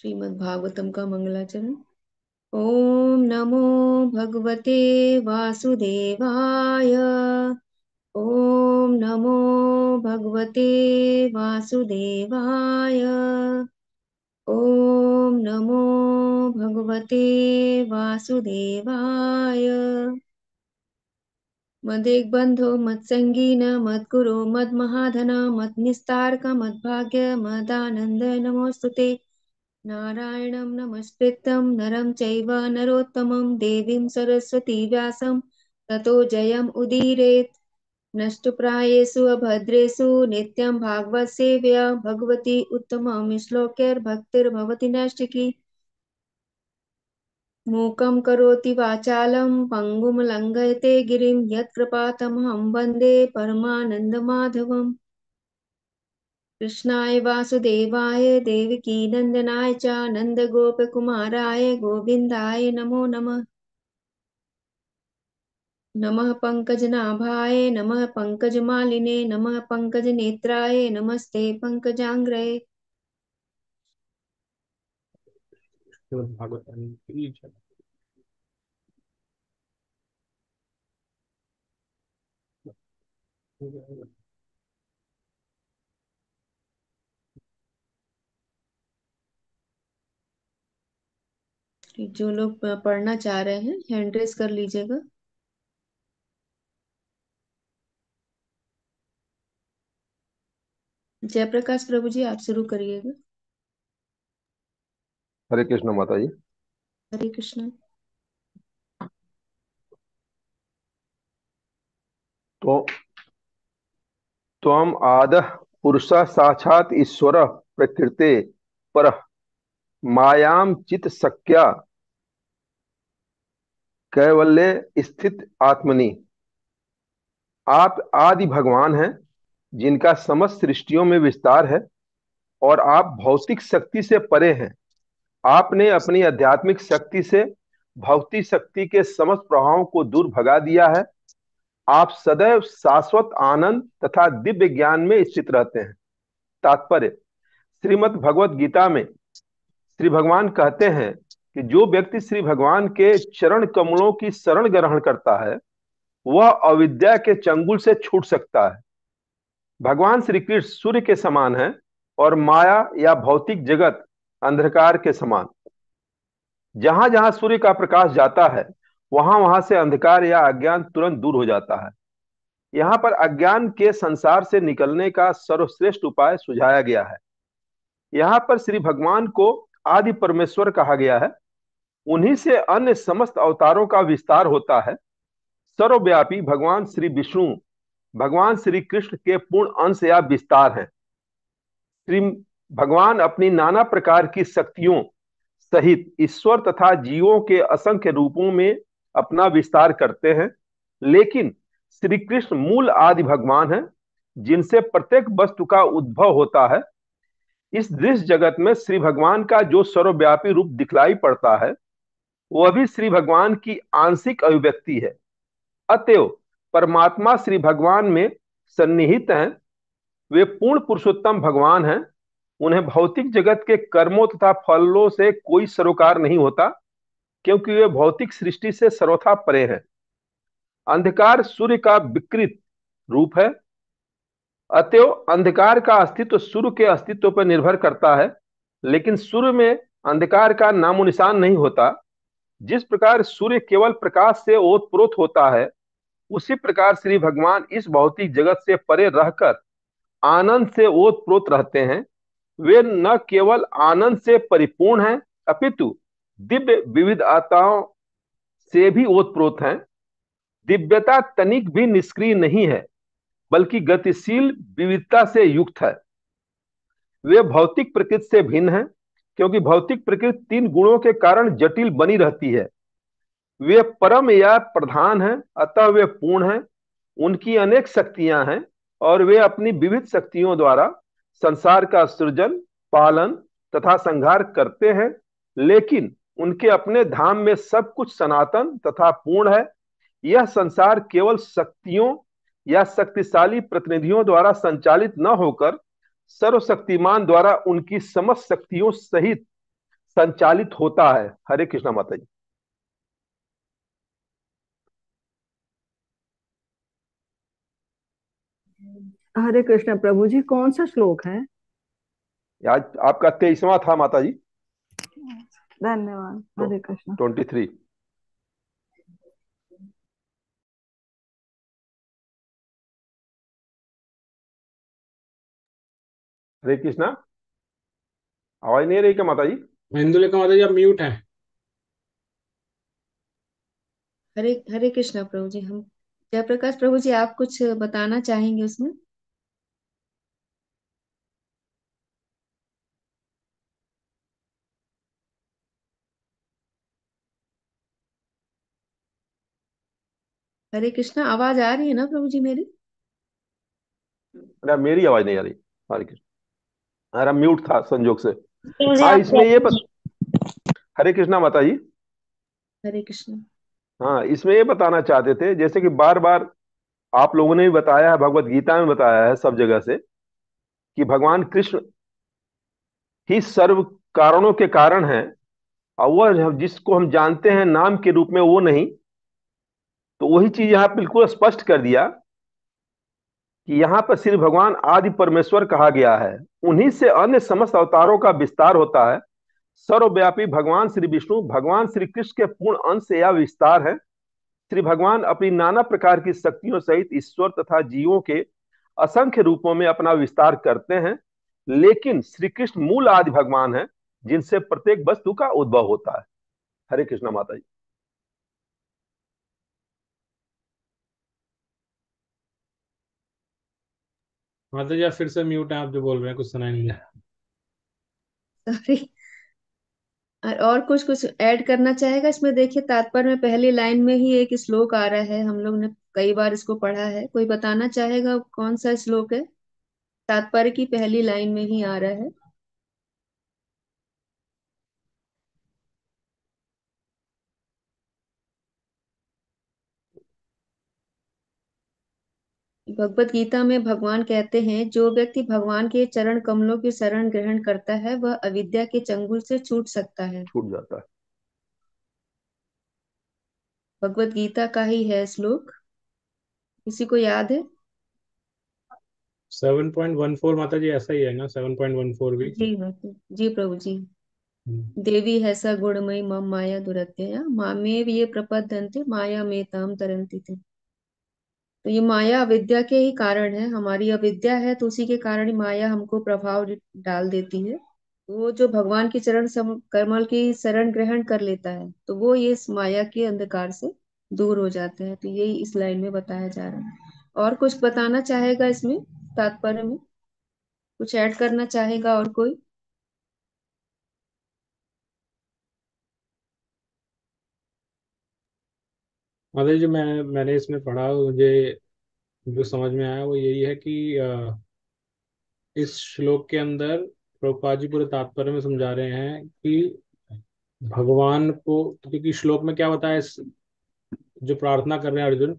श्रीमद् भागवतम का मंगलाचरण। ओम नमो भगवते वासुदेवाय। ओम नमो भगवते वासुदेवाय। ओम नमो भगवते वासुदेवाय। मदेकबन्धो मत्संगी न मद्गुरो मद्महाधन मद्निस्तारक मद्भाग्य मदानंद नमोस्तुते। नारायणं नमस्कृत्यं नरं चैव नरोत्तमं देवीं सरस्वती व्यासं ततो जयम् उदीरयेत्। नष्टप्रायेषु अभद्रेषु नित्यं भागवत सेव्या भगवती उत्तमं श्लोकैर्भक्तिर्भवति नैष्ठिकी। मूकं करोति वाचालं पङ्गुं लङ्घयते गिरिं यत्कृपातमहं वन्दे परमानन्दमाधवम्। कृष्णाय वासुदेवाय देवकीनन्दनाय च नन्दगोपकुमाराय गोविन्दाय नमो नमः। नमः पङ्कजनाभाय नमः पङ्कजमालिने नमः पङ्कजनेत्राय नमस्ते पङ्कजाङ्घ्रे। श्रीमद् भागवतम की जय। जो लोग पढ़ना चाह रहे हैं हैंड रेस कर लीजिएगा। जयप्रकाश प्रभु जी आप शुरू करिएगा। हरे कृष्ण माता जी। हरे कृष्ण। तो त्वम आदः पुरुषः साक्षात ईश्वर प्रकृते पर मायाम चित शक्या कैवल्य स्थित आत्मनि। आप आदि भगवान हैं जिनका समस्त सृष्टियों में विस्तार है और आप भौतिक शक्ति से परे हैं। आपने अपनी आध्यात्मिक शक्ति से भौतिक शक्ति के समस्त प्रभावों को दूर भगा दिया है। आप सदैव शाश्वत आनंद तथा दिव्य ज्ञान में स्थित रहते हैं। तात्पर्य, श्रीमद् भगवत गीता में श्री भगवान कहते हैं कि जो व्यक्ति श्री भगवान के चरण कमलों की शरण ग्रहण करता है वह अविद्या के चंगुल से छूट सकता है। भगवान श्री कृष्ण सूर्य के समान है और माया या भौतिक जगत अंधकार के समान। जहां जहां सूर्य का प्रकाश जाता है वहां वहां से अंधकार या अज्ञान तुरंत दूर हो जाता है। यहाँ पर अज्ञान के संसार से निकलने का सर्वश्रेष्ठ उपाय सुझाया गया है। यहाँ पर श्री भगवान को आदि परमेश्वर कहा गया है। उन्हीं से अन्य समस्त अवतारों का विस्तार होता है। सर्वव्यापी भगवान श्री विष्णु भगवान श्री कृष्ण के पूर्ण अंश या विस्तार हैं। श्री भगवान अपनी नाना प्रकार की शक्तियों सहित ईश्वर तथा जीवों के असंख्य रूपों में अपना विस्तार करते हैं, लेकिन श्री कृष्ण मूल आदि भगवान हैं जिनसे प्रत्येक वस्तु का उद्भव होता है। इस दृश्य जगत में श्री भगवान का जो सर्वव्यापी रूप दिखलाई पड़ता है वह भी श्री भगवान की आंशिक अभिव्यक्ति है। अतएव परमात्मा श्री भगवान में सन्निहित हैं। वे पूर्ण पुरुषोत्तम भगवान हैं। उन्हें भौतिक जगत के कर्मों तथा फलों से कोई सरोकार नहीं होता, क्योंकि वे भौतिक सृष्टि से सर्वथा परे हैं। अंधकार सूर्य का विकृत रूप है। अतएव अंधकार का अस्तित्व सूर्य के अस्तित्व पर निर्भर करता है, लेकिन सूर्य में अंधकार का नामो निशान नहीं होता। जिस प्रकार सूर्य केवल प्रकाश से ओतप्रोत होता है, उसी प्रकार श्री भगवान इस भौतिक जगत से परे रहकर आनंद से ओतप्रोत रहते हैं। वे न केवल आनंद से परिपूर्ण हैं, अपितु दिव्य विविधताओं से भी ओतप्रोत हैं। दिव्यता तनिक भी निष्क्रिय नहीं है, बल्कि गतिशील विविधता से युक्त है। वे भौतिक प्रकृति से भिन्न हैं, क्योंकि भौतिक प्रकृति तीन गुणों के कारण जटिल बनी रहती है। वे परम या प्रधान हैं, अतः वे पूर्ण हैं। उनकी अनेक शक्तियां हैं और वे अपनी विविध शक्तियों द्वारा संसार का सृजन, पालन तथा संहार करते हैं, लेकिन उनके अपने धाम में सब कुछ सनातन तथा पूर्ण है। यह संसार केवल शक्तियों या शक्तिशाली प्रतिनिधियों द्वारा संचालित न होकर सर्वशक्तिमान द्वारा उनकी समस्त शक्तियों सहित संचालित होता है। हरे कृष्णा माता जी। हरे कृष्ण प्रभु जी, कौन सा श्लोक है? आज आपका 23वां था माता जी। धन्यवाद। हरे कृष्ण। 23। हरे कृष्णा, आवाज नहीं आ रही क्या माता जी? इंदुलेखा माता जी आप म्यूट हैं। हरे हरे कृष्णा प्रभु जी। हम जयप्रकाश प्रभु जी, आप कुछ बताना चाहेंगे उसमें? हरे कृष्णा, आवाज आ रही है ना प्रभु जी मेरी? अरे मेरी आवाज नहीं आ रही। हरे कृष्ण, अरे म्यूट था संजोग से। प्रभु जी हाँ, आप इसमें हरे कृष्णा माता जी। हरे कृष्णा। हाँ, इसमें ये बताना चाहते थे, जैसे कि बार बार आप लोगों ने भी बताया है, भगवत गीता में बताया है सब जगह से, कि भगवान कृष्ण ही सर्व कारणों के कारण है। और वह जिसको हम जानते हैं नाम के रूप में वो नहीं। तो वही चीज यहाँ बिल्कुल स्पष्ट कर दिया कि यहाँ पर श्री भगवान आदि परमेश्वर कहा गया है। उन्हीं से अन्य समस्त अवतारों का विस्तार होता है। सर्वव्यापी भगवान श्री विष्णु भगवान श्री कृष्ण के पूर्ण अंश या विस्तार है। श्री भगवान अपनी नाना प्रकार की शक्तियों सहित ईश्वर तथा जीवों के असंख्य रूपों में अपना विस्तार करते हैं। लेकिन श्री कृष्ण मूल आदि भगवान है, जिनसे प्रत्येक वस्तु का उद्भव होता है। हरे कृष्णा माता जी। माता जी आप फिर से म्यूट हैं, आप जो बोल रहे हैं कुछ सुनाई नहीं दे रहा। सॉरी। और कुछ कुछ ऐड करना चाहेगा इसमें? देखिए, तात्पर्य में पहली लाइन में ही एक श्लोक आ रहा है, हम लोग ने कई बार इसको पढ़ा है। कोई बताना चाहेगा कौन सा श्लोक है? तात्पर्य की पहली लाइन में ही आ रहा है। भगवत गीता में भगवान कहते हैं, जो व्यक्ति भगवान के चरण कमलों की शरण ग्रहण करता है वह अविद्या के चंगुल से छूट सकता है। छूट जाता है। भगवत गीता का ही है श्लोक। किसी को याद है? 7.14 माता जी ऐसा ही है ना? 7.14 भी। जी जी प्रभु जी। देवी है स गुणमयी मम माया दुरत्यया मामेव ये प्रपद्यन्ते माया में ताम तरन्ति ते। तो ये माया अविद्या के ही कारण है। हमारी अविद्या है तो उसी के कारण ही माया हमको प्रभाव डाल देती है। वो जो भगवान की चरण कमल की शरण ग्रहण कर लेता है तो वो ये इस माया के अंधकार से दूर हो जाते हैं। तो यही इस लाइन में बताया जा रहा है। और कुछ बताना चाहेगा इसमें तात्पर्य में? कुछ ऐड करना चाहेगा और कोई? माता जी जो मैंने इसमें पढ़ा, मुझे जो समझ में आया वो यही है कि इस श्लोक के अंदर प्रभुपाद जी पूरे तात्पर्य में समझा रहे हैं कि भगवान को, क्योंकि श्लोक में क्या बताया, जो प्रार्थना कर रहे हैं अर्जुन,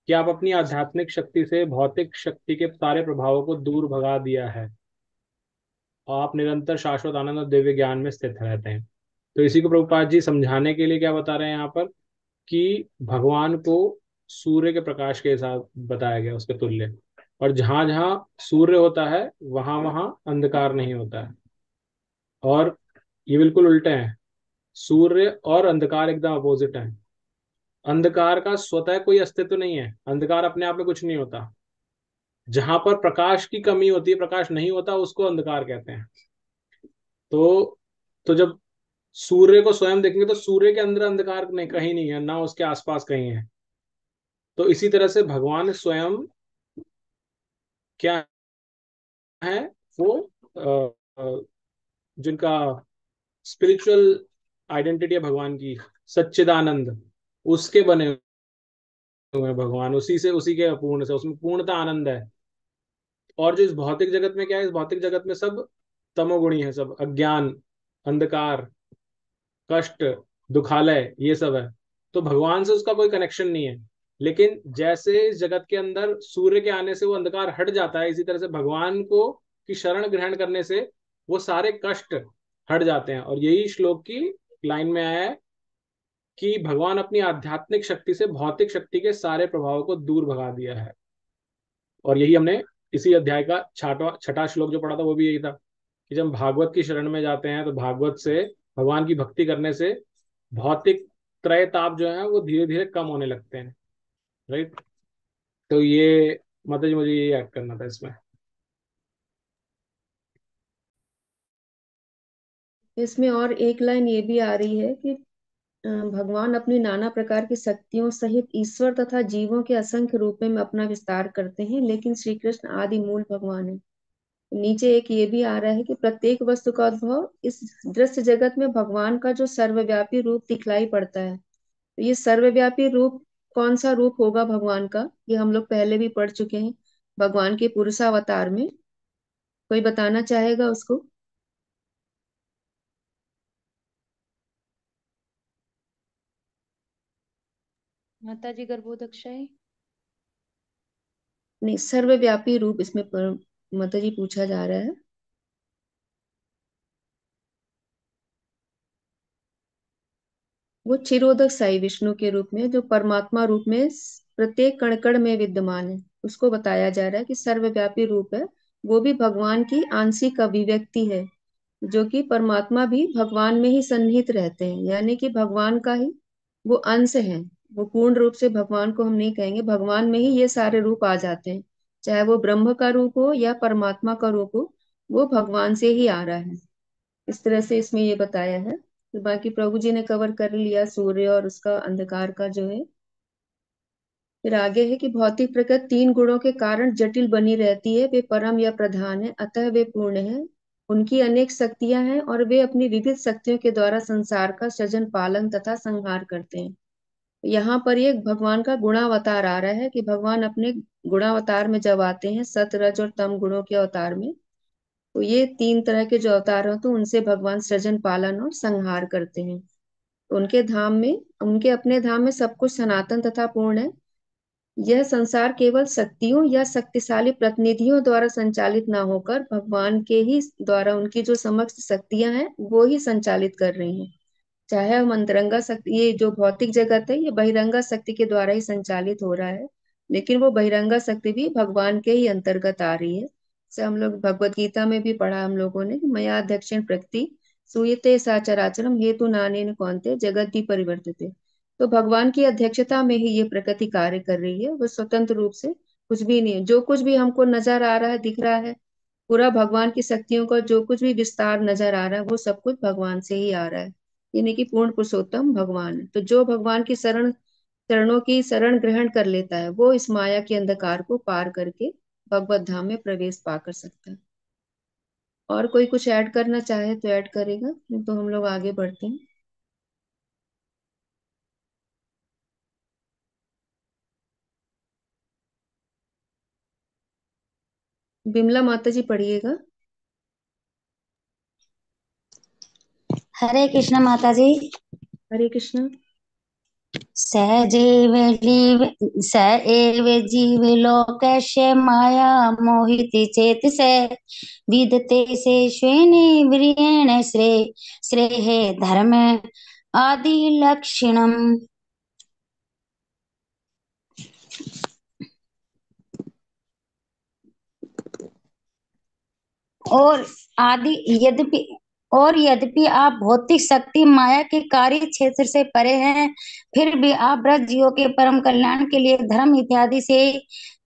कि आप अपनी आध्यात्मिक शक्ति से भौतिक शक्ति के सारे प्रभावों को दूर भगा दिया है और आप निरंतर शाश्वत आनंद और दिव्य ज्ञान में स्थित रहते हैं। तो इसी को प्रभुपाद जी समझाने के लिए क्या बता रहे हैं यहाँ पर, कि भगवान को सूर्य के प्रकाश के साथ बताया गया, उसके तुल्य। और जहां जहां सूर्य होता है वहां वहां अंधकार नहीं होता है। और ये बिल्कुल उल्टे हैं, सूर्य और अंधकार एकदम अपोजिट है। अंधकार का स्वतः कोई अस्तित्व नहीं है, अंधकार अपने आप में कुछ नहीं होता। जहां पर प्रकाश की कमी होती है, प्रकाश नहीं होता, उसको अंधकार कहते हैं। तो तो जब सूर्य को स्वयं देखेंगे तो सूर्य के अंदर अंधकार नहीं, कहीं नहीं है, ना उसके आसपास कहीं है। तो इसी तरह से भगवान स्वयं क्या है, वो जिनका स्पिरिचुअल आइडेंटिटी है भगवान की, सच्चिदानंद, उसके बने हुए हैं भगवान। उसी से, उसी के पूर्ण से, उसमें पूर्णता आनंद है। और जो इस भौतिक जगत में क्या है, इस भौतिक जगत में सब तमोगुणी है, सब अज्ञान, अंधकार, कष्ट, दुखालय, ये सब है। तो भगवान से उसका कोई कनेक्शन नहीं है। लेकिन जैसे इस जगत के अंदर सूर्य के आने से वो अंधकार हट जाता है, इसी तरह से भगवान को की शरण ग्रहण करने से वो सारे कष्ट, हट जाते हैं। और यही श्लोक की लाइन में आया है कि भगवान अपनी आध्यात्मिक शक्ति से भौतिक शक्ति के सारे प्रभावों को दूर भगा दिया है। और यही हमने इसी अध्याय का छठा छठा श्लोक जो पढ़ा था वो भी यही था कि जब हम भागवत की शरण में जाते हैं तो भागवत से, भगवान की भक्ति करने से भौतिक त्रय ताप जो है वो धीरे धीरे कम होने लगते हैं। राइट। तो ये मतलब मुझे ये ऐड करना था इसमें। इसमें और एक लाइन ये भी आ रही है कि भगवान अपनी नाना प्रकार की शक्तियों सहित ईश्वर तथा जीवों के असंख्य रूपों में अपना विस्तार करते हैं, लेकिन श्री कृष्ण आदि मूल भगवान है। नीचे एक ये भी आ रहा है कि प्रत्येक वस्तु का उद्भव इस दृश्य जगत में भगवान का जो सर्वव्यापी रूप दिखलाई पड़ता है। तो ये सर्वव्यापी रूप कौन सा रूप होगा भगवान का, ये हम लोग पहले भी पढ़ चुके हैं भगवान के पुरुषावतार में। कोई बताना चाहेगा उसको? माता जी गर्भोदक्षाई। नहीं, सर्वव्यापी रूप इसमें माता जी पूछा जा रहा है। वो क्षीरोदक साई विष्णु के रूप में, जो परमात्मा रूप में प्रत्येक कण कण में विद्यमान है, उसको बताया जा रहा है कि सर्वव्यापी रूप है। वो भी भगवान की आंशिक अभिव्यक्ति है, जो कि परमात्मा भी भगवान में ही सन्निहित रहते हैं, यानी कि भगवान का ही वो अंश है। वो पूर्ण रूप से भगवान को हम नहीं कहेंगे, भगवान में ही ये सारे रूप आ जाते हैं। चाहे वो ब्रह्म का रूप हो या परमात्मा का रूप हो, वो भगवान से ही आ रहा है। इस तरह से इसमें ये बताया है। तो बाकी प्रभु जी ने कवर कर लिया सूर्य और उसका अंधकार का जो है। फिर आगे है कि भौतिक प्रकृति तीन गुणों के कारण जटिल बनी रहती है। वे परम या प्रधान है, अतः वे पूर्ण है। उनकी अनेक शक्तियां हैं और वे अपनी विविध शक्तियों के द्वारा संसार का सृजन, पालन तथा संहार करते हैं। यहाँ पर एक भगवान का गुणावतार आ रहा है कि भगवान अपने गुणावतार में जब आते हैं, सत रज और तम गुणों के अवतार में, तो ये तीन तरह के जो अवतार हो तो उनसे भगवान सृजन, पालन और संहार करते हैं। उनके धाम में, उनके अपने धाम में सब कुछ सनातन तथा पूर्ण है। यह संसार केवल शक्तियों या शक्तिशाली प्रतिनिधियों द्वारा संचालित ना होकर भगवान के ही द्वारा, उनकी जो समस्त शक्तियां हैं वो ही संचालित कर रही हैं। चाहे हम अंतरंगा शक्ति, ये जो भौतिक जगत है ये बहिरंगा शक्ति के द्वारा ही संचालित हो रहा है, लेकिन वो बहिरंगा शक्ति भी भगवान के ही अंतर्गत आ रही है। जैसे हम लोग भगवत गीता में भी पढ़ा हम लोगों ने कि मया दक्षिण प्रकृति सूयते सा चराचरम हेतु नानेन कौन्ते जगति परिवर्तते। तो भगवान की अध्यक्षता में ही ये प्रकृति कार्य कर रही है, वो स्वतंत्र रूप से कुछ भी नहीं है। जो कुछ भी हमको नजर आ रहा है, दिख रहा है, पूरा भगवान की शक्तियों का जो कुछ भी विस्तार नजर आ रहा है वो सब कुछ भगवान से ही आ रहा है। यानी कि पूर्ण पुरुषोत्तम भगवान है। तो जो भगवान की चरणों की शरण ग्रहण कर लेता है वो इस माया के अंधकार को पार करके भगवत धाम में प्रवेश पा कर सकता है। और कोई कुछ ऐड करना चाहे तो ऐड करेगा, नहीं तो हम लोग आगे बढ़ते हैं। बिमला माता जी पढ़िएगा। हरे कृष्ण माता जी। हरे कृष्ण। सहजैव जीव स एव जीव लोकस्य माया मोहिति चेतसे विदते से स्वेन व्रियेण श्रेय धर्म आदि लक्षणम। और आदि यद्यपि यद्यपि आप भौतिक शक्ति माया के कार्य क्षेत्र से परे हैं, फिर भी आप ब्रज जीवों के परम कल्याण के लिए धर्म इत्यादि से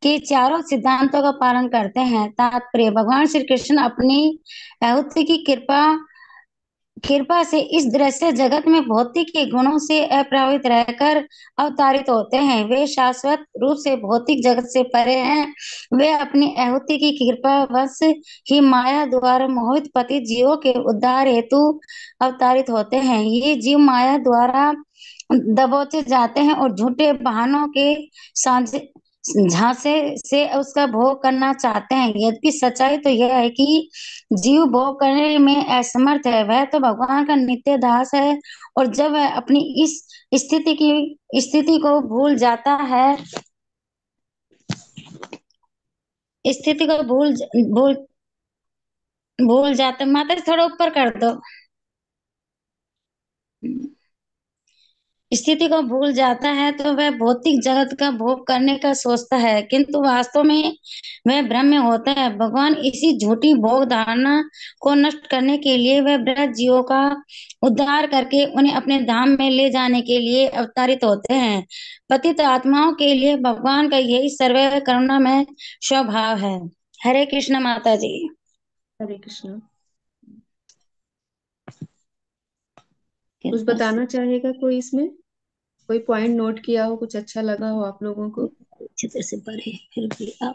के चारों सिद्धांतों का पालन करते हैं। तात्पर्य, भगवान श्री कृष्ण अपनी आहुति की कृपा से इस दृश्य जगत में भौतिक के गुणों से अप्रभावित रहकर अवतारित होते हैं। वे शाश्वत रूप से भौतिक जगत से परे हैं। वे अपनी आहुति की कृपा वश ही माया द्वारा मोहित पतित जीवों के उद्धार हेतु अवतारित होते हैं। ये जीव माया द्वारा दबोचे जाते हैं और झूठे बहानों के साझे झांसे से उसका भोग करना चाहते हैं। यद्यपि सच्चाई तो यह है कि जीव भोग करने में असमर्थ है, वह तो भगवान का नित्य दास है। और जब वह अपनी इस स्थिति को भूल जाता है, स्थिति को भूल भूल भूल जाता, माता जी थोड़ा ऊपर कर दो। स्थिति को भूल जाता है तो वह भौतिक जगत का भोग करने का सोचता है, किंतु वास्तव में वह भ्रम में होता है। भगवान इसी झूठी भोग धारणा को नष्ट करने के लिए वह ब्रज जीवों का उद्धार करके उन्हें अपने धाम में ले जाने के लिए अवतरित होते हैं। पतित आत्माओं के लिए भगवान का यही सर्व करुणामय स्वभाव है। हरे कृष्ण माता जी। हरे कृष्ण। कुछ बताना चाहेगा कोई इसमें? कोई पॉइंट नोट किया हो, कुछ अच्छा लगा हो आप लोगों को? अच्छे तरह से पढ़े फिर भी आप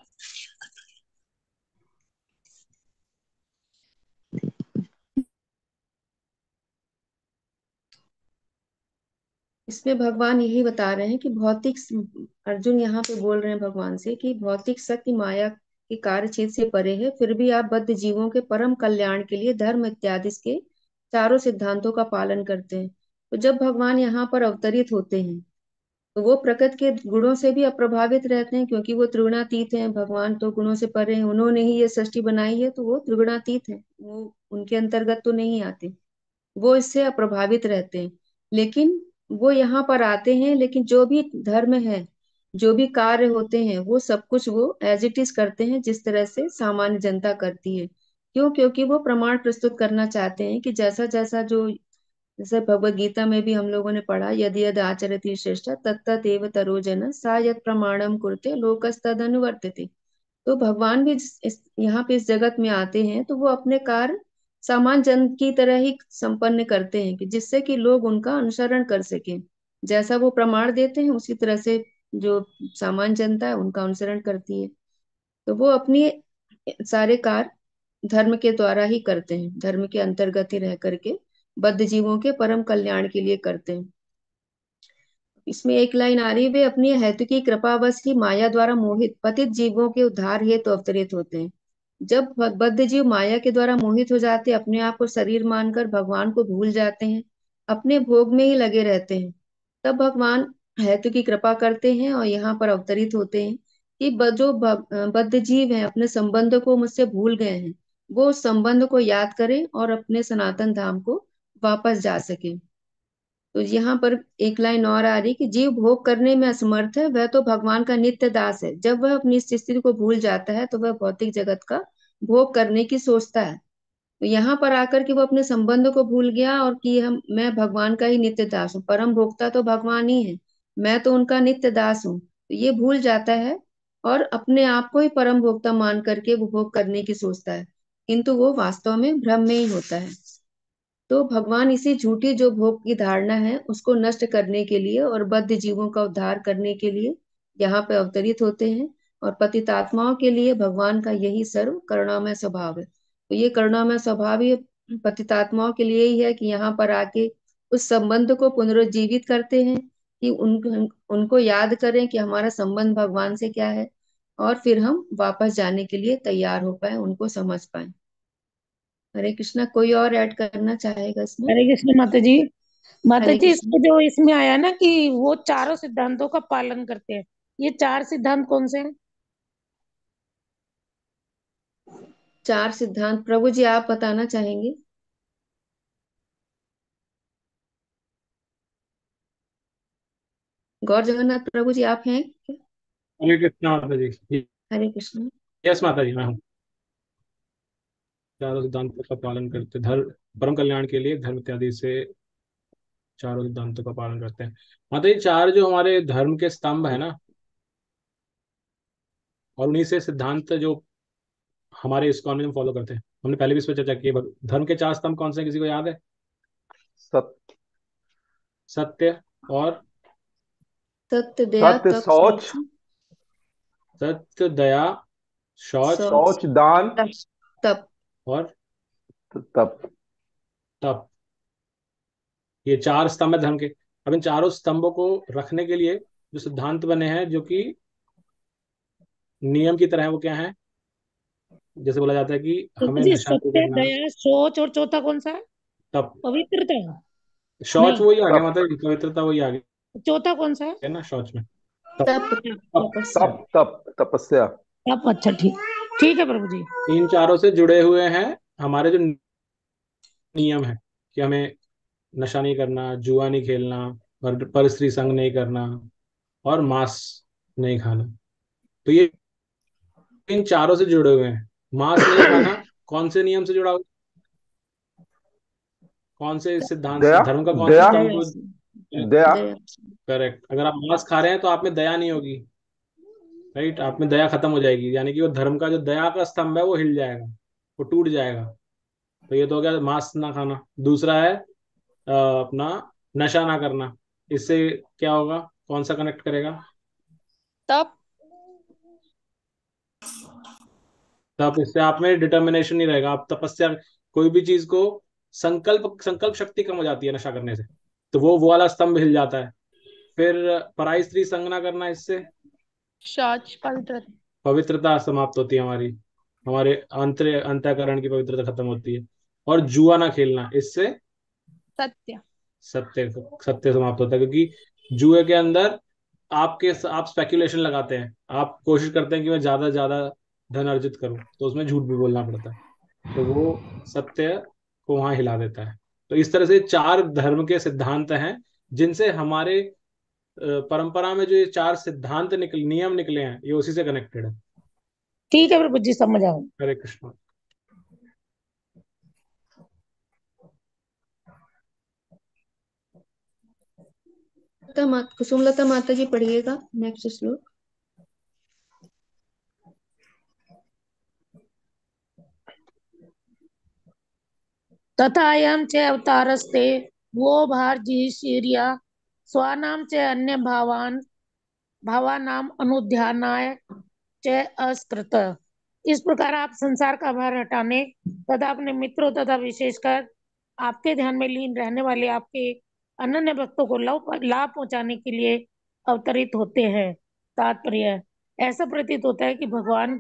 इसमें भगवान यही बता रहे हैं कि भौतिक, अर्जुन यहाँ पे बोल रहे हैं भगवान से कि भौतिक शक्ति माया के कार्य क्षेत्र से परे है, फिर भी आप बद्ध जीवों के परम कल्याण के लिए धर्म इत्यादि के चारों सिद्धांतों का पालन करते हैं। तो जब भगवान यहाँ पर अवतरित होते हैं तो वो प्रकृति के गुणों से भी अप्रभावित रहते हैं, क्योंकि वो त्रिगुणातीत हैं। भगवान तो गुणों से परे हैं, उन्होंने ही ये सृष्टि बनाई है, तो वो त्रिगुणातीत है, वो उनके अंतर्गत तो नहीं आते, वो इससे अप्रभावित रहते हैं। लेकिन वो यहाँ पर आते हैं, लेकिन जो भी धर्म है, जो भी कार्य होते हैं, वो सब कुछ वो एज इट इज करते हैं, जिस तरह से सामान्य जनता करती है। क्यों? क्योंकि वो प्रमाण प्रस्तुत करना चाहते हैं कि जैसा जैसा जो, जैसे भगवत गीता में भी हम लोगों ने पढ़ा, यदि यद आचरति श्रेष्ठ तत्तत एव तरो जन सा यत् प्रमाणम कुरुते लोकस्तद अनुवर्तते। तो भगवान भी यहाँ पे इस जगत में आते हैं तो वो अपने कार्य सामान्य जन की तरह ही संपन्न करते हैं, कि जिससे कि लोग उनका अनुसरण कर सके। जैसा वो प्रमाण देते हैं उसी तरह से जो सामान्य जनता है उनका अनुसरण करती है। तो वो अपनी सारे कार्य धर्म के द्वारा ही करते हैं, धर्म के अंतर्गत ही रह करके बद्ध जीवों के परम कल्याण के लिए करते हैं। इसमें एक लाइन आ रही है, वे अपनी हेतु की कृपावश ही माया द्वारा मोहित पतित जीवों के उद्धार हेतु अवतरित होते हैं। जब बद्ध जीव माया के द्वारा मोहित हो जाते, अपने आप को शरीर मानकर भगवान को भूल जाते हैं, अपने भोग में ही लगे रहते हैं, तब भगवान हेतु की कृपा करते हैं और यहाँ पर अवतरित होते हैं कि जो बद्ध जीव हैं अपने संबंध को मुझसे भूल गए हैं, वो उस संबंध को याद करें और अपने सनातन धाम को वापस जा सके। तो यहाँ पर एक लाइन और आ रही कि जीव भोग करने में असमर्थ है, वह तो भगवान का नित्य दास है। जब वह अपनी इस स्थिति को भूल जाता है तो वह भौतिक जगत का भोग करने की सोचता है। तो यहाँ पर आकर के वो अपने संबंध को भूल गया और कि मैं भगवान का ही नित्य दास हूँ, परम भोक्ता तो भगवान ही है, मैं तो उनका नित्य दास हूँ, तो ये भूल जाता है और अपने आप को ही परम भोक्ता मान करके वो भोग करने की सोचता है, किंतु वो वास्तव में भ्रम में ही होता है। तो भगवान इसी झूठी जो भोग की धारणा है उसको नष्ट करने के लिए और बद्ध जीवों का उद्धार करने के लिए यहाँ पे अवतरित होते हैं। और पतित आत्माओं के लिए भगवान का यही सर्व करुणामय स्वभाव है। तो ये करुणामय स्वभाव ही पतित आत्माओं के लिए ही है कि यहाँ पर आके उस संबंध को पुनरुज्जीवित करते हैं, कि उनको याद करें कि हमारा संबंध भगवान से क्या है, और फिर हम वापस जाने के लिए तैयार हो पाए, उनको समझ पाए। हरे कृष्णा। कोई और ऐड करना चाहेगा इसमें? हरे कृष्ण माता जी। माता हरे जी, कृष्ण। इसमें जो इसमें आया ना कि वो चारों सिद्धांतों का पालन करते हैं, ये चार सिद्धांत कौन से हैं? चार सिद्धांत प्रभु जी आप बताना चाहेंगे? गौर जगन्नाथ प्रभु जी आप हैं क्या? हरे कृष्ण माता जी। हरे कृष्ण। यस माता जी, मैं हूँ। चारों सिद्धांतों का पालन करते, धर्म परम कल्याण के लिए धर्म इत्यादि से चारों सिद्धांतों का पालन करते हैं। माता जी, चार जो हमारे धर्म के स्तंभ है ना, और उन्हीं से सिद्धांत जो हमारे इस्कॉन में हम फॉलो करते हैं, हमने पहले भी इस पर चर्चा की है। धर्म के चार स्तंभ कौन से हैं, किसी को याद है? सत्य, सत्य और सत्य, दया, सत्य, तप, शौच, शौच। सत्य, दया, शौच शौच, शौच, दान, तप। तप। और तप। तप। ये चार स्तंभ है धर्म के। अब इन चारों स्तंभों को रखने के लिए जो सिद्धांत बने हैं, जो कि नियम की तरह है, वो क्या है? जैसे बोला जाता है कि तो हमें जी, नशा नहीं सत्य, करना। दया, सोच और चौथा कौन सा है? तप। पवित्रता? शौच नहीं, वही आ गया, तप, मतलब पवित्रता वही आ चौथा कौन सा है? गया ना शौच में। तप। तप। तप। तपस्या। तप, तप, तपस्या। आप अच्छा, ठीक, ठीक है प्रभु जी। इन चारों से जुड़े हुए हैं हमारे जो नियम है, कि हमें नशा नहीं करना, जुआ नहीं खेलना, पर स्त्री संग नहीं करना, और मांस नहीं खाना। तो ये इन चारों से जुड़े हुए हैं। मांस नहीं खाना कौन से नियम से जुड़ा हुआ, कौन से सिद्धांत से, दया। धर्म का कौन सा दया। स्तंभ? दया से। दया। दया से। करेक्ट। अगर आप मांस खा रहे हैं तो आप में दया नहीं होगी, राइट, आप में दया खत्म हो जाएगी, यानी कि वो धर्म का जो दया का स्तंभ है वो हिल जाएगा, वो टूट जाएगा। तो ये तो हो गया मांस ना खाना। दूसरा है अपना नशा ना करना। इससे क्या होगा, कौन सा कनेक्ट करेगा? तब तब इससे आप में डिटर्मिनेशन नहीं रहेगा, आप तपस्या, कोई भी चीज को संकल्प संकल्प शक्ति कम हो जाती है नशा करने से, तो वो वाला स्तंभ हिल जाता है। फिर पराई स्त्री संग ना करना, इससे शौच पवित्र। पवित्रता समाप्त होती है हमारी, हमारे अंतःकरण की पवित्रता खत्म होती है। और जुआ ना खेलना, इससे सत्य। सत्य सत्य समाप्त होता है, क्योंकि जुए के अंदर आप स्पेकुलेशन लगाते हैं, आप कोशिश करते हैं कि मैं ज्यादा ज्यादा धन अर्जित करूं, तो उसमें झूठ भी बोलना पड़ता है, तो वो सत्य को वहां हिला देता है। तो इस तरह से चार धर्म के सिद्धांत हैं, जिनसे हमारे परंपरा में जो ये चार सिद्धांत नियम निकले हैं, ये उसी से कनेक्टेड है। ठीक है प्रभु जी, समझ आऊं। हरे कृष्ण। कुसुमलता माता जी पढ़िएगा नेक्स्ट श्लोक। तथायं च अवतारस्ते वो भारजीशीर्या स्वानाम च अन्य भावानाम अनुध्यानाय च अस्कृत। इस प्रकार आप संसार का भार हटाने तथा अपने मित्रों तथा विशेषकर आपके ध्यान में लीन रहने वाले आपके अनन्य भक्तों को लाभ पहुंचाने के लिए अवतरित होते हैं। तात्पर्य, ऐसा प्रतीत होता है कि भगवान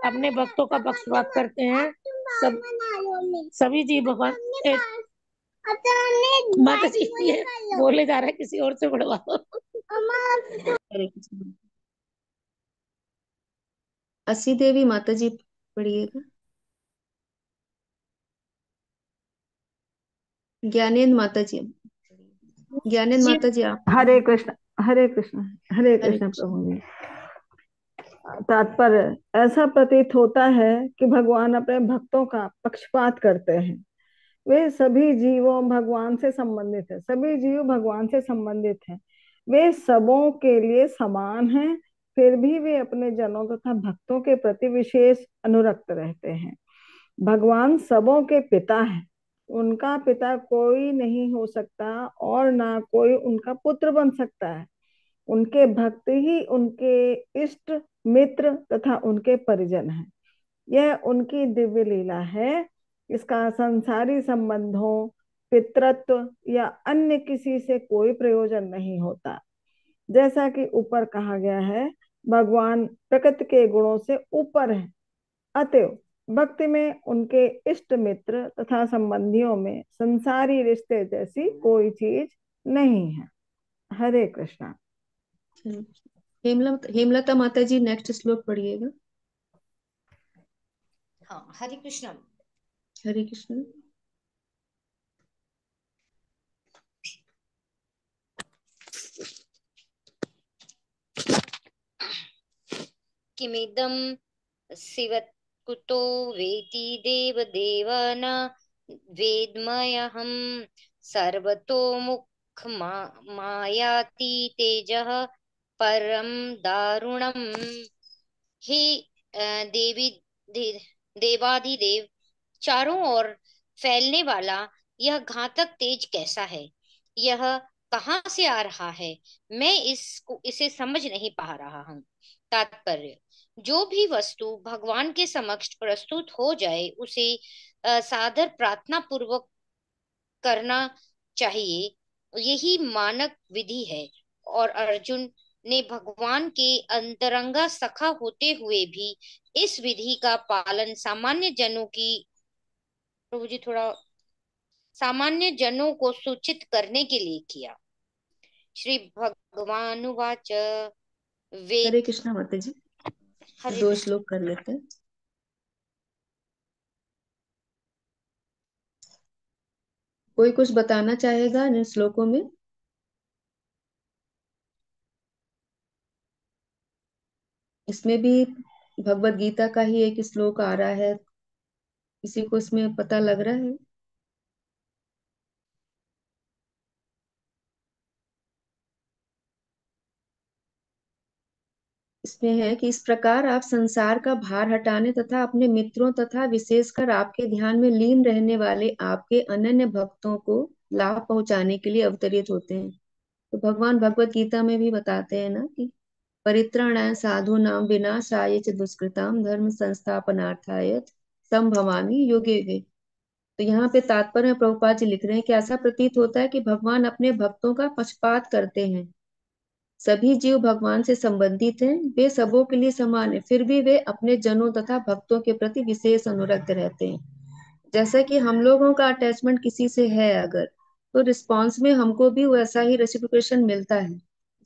अपने भक्तों का पक्षपात करते हैं। सब सभी जीव भगवान माता जी ये बोले जा रहा है, किसी और से बढ़वाओ। हरे कृष्ण। अस्सी देवी माता जी पढ़िएगा। ज्ञानेंद्र माता जी, ज्ञानेंद्र जी माता जी आप। हरे कृष्ण। हरे कृष्ण। हरे हरे कृष्ण कृष्ण। प्रभु जी। तात्पर्य, ऐसा प्रतीत होता है कि भगवान अपने भक्तों का पक्षपात करते हैं। वे सभी जीवों भगवान से संबंधित है, सभी जीव भगवान से संबंधित हैं। वे सबों के लिए समान हैं, फिर भी वे अपने जनों तथा भक्तों के प्रति विशेष अनुरक्त रहते हैं। भगवान सबों के पिता है, उनका पिता कोई नहीं हो सकता और ना कोई उनका पुत्र बन सकता है। उनके भक्त ही उनके इष्ट मित्र तथा उनके परिजन हैं। यह उनकी दिव्य लीला है। इसका संसारी संबंधों, पितृत्व या अन्य किसी से कोई प्रयोजन नहीं होता। जैसा कि ऊपर कहा गया है, भगवान प्रकृति के गुणों से ऊपर है, अतएव भक्ति में उनके इष्ट मित्र तथा संबंधियों में संसारी रिश्ते जैसी कोई चीज नहीं है। हरे कृष्णा। हेमलता माता जी नेक्स्ट श्लोक पढ़िएगा। हाँ, हरे कृष्ण। हरे कृष्ण। किमिदं शिवत्कुतो वेति देवदेव न वेद्मयहं सर्वतोमुख मायाति तेजः परम दारुणम्। हे देवी देवाधिदेव, चारों ओर फैलने वाला यह घातक तेज कैसा है? यह कहाँ से आ रहा है? मैं इसे समझ नहीं पा रहा हूँ। तात्पर्य, जो भी वस्तु भगवान के समक्ष प्रस्तुत हो जाए उसे सादर प्रार्थना पूर्वक करना चाहिए, यही मानक विधि है। और अर्जुन ने भगवान के अंतरंगा सखा होते हुए भी इस विधि का पालन प्रभु जी थोड़ा सामान्य जनों को सूचित करने के लिए किया। श्री भगवानुवाच हरे वेद। कृष्णा माता जी, हरे दो कृष्ण। श्लोक कर लेते हैं। कोई कुछ बताना चाहेगा इन श्लोकों में? इसमें भी भगवत गीता का ही एक श्लोक आ रहा है, किसी को इसमें पता लग रहा है? इसमें है कि इस प्रकार आप संसार का भार हटाने तथा अपने मित्रों तथा विशेषकर आपके ध्यान में लीन रहने वाले आपके अनन्य भक्तों को लाभ पहुंचाने के लिए अवतरित होते हैं। तो भगवान भगवत गीता में भी बताते हैं ना कि परित्राणाय साधूनां विनाशाय च दुष्कृतां धर्म संस्थापनार्थाय संभवामि युगे युगे। तो यहाँ पे तात्पर्य में प्रभुपाद जी लिख रहे हैं कि ऐसा प्रतीत होता है कि भगवान अपने भक्तों का पक्षपात करते हैं। सभी जीव भगवान से संबंधित हैं, वे सबों के लिए समान है, फिर भी वे अपने जनों तथा भक्तों के प्रति विशेष अनुरक्त रहते हैं। जैसा कि हम लोगों का अटैचमेंट किसी से है अगर, तो रिस्पॉन्स में हमको भी वैसा ही रेसिप्रोकेशन मिलता है।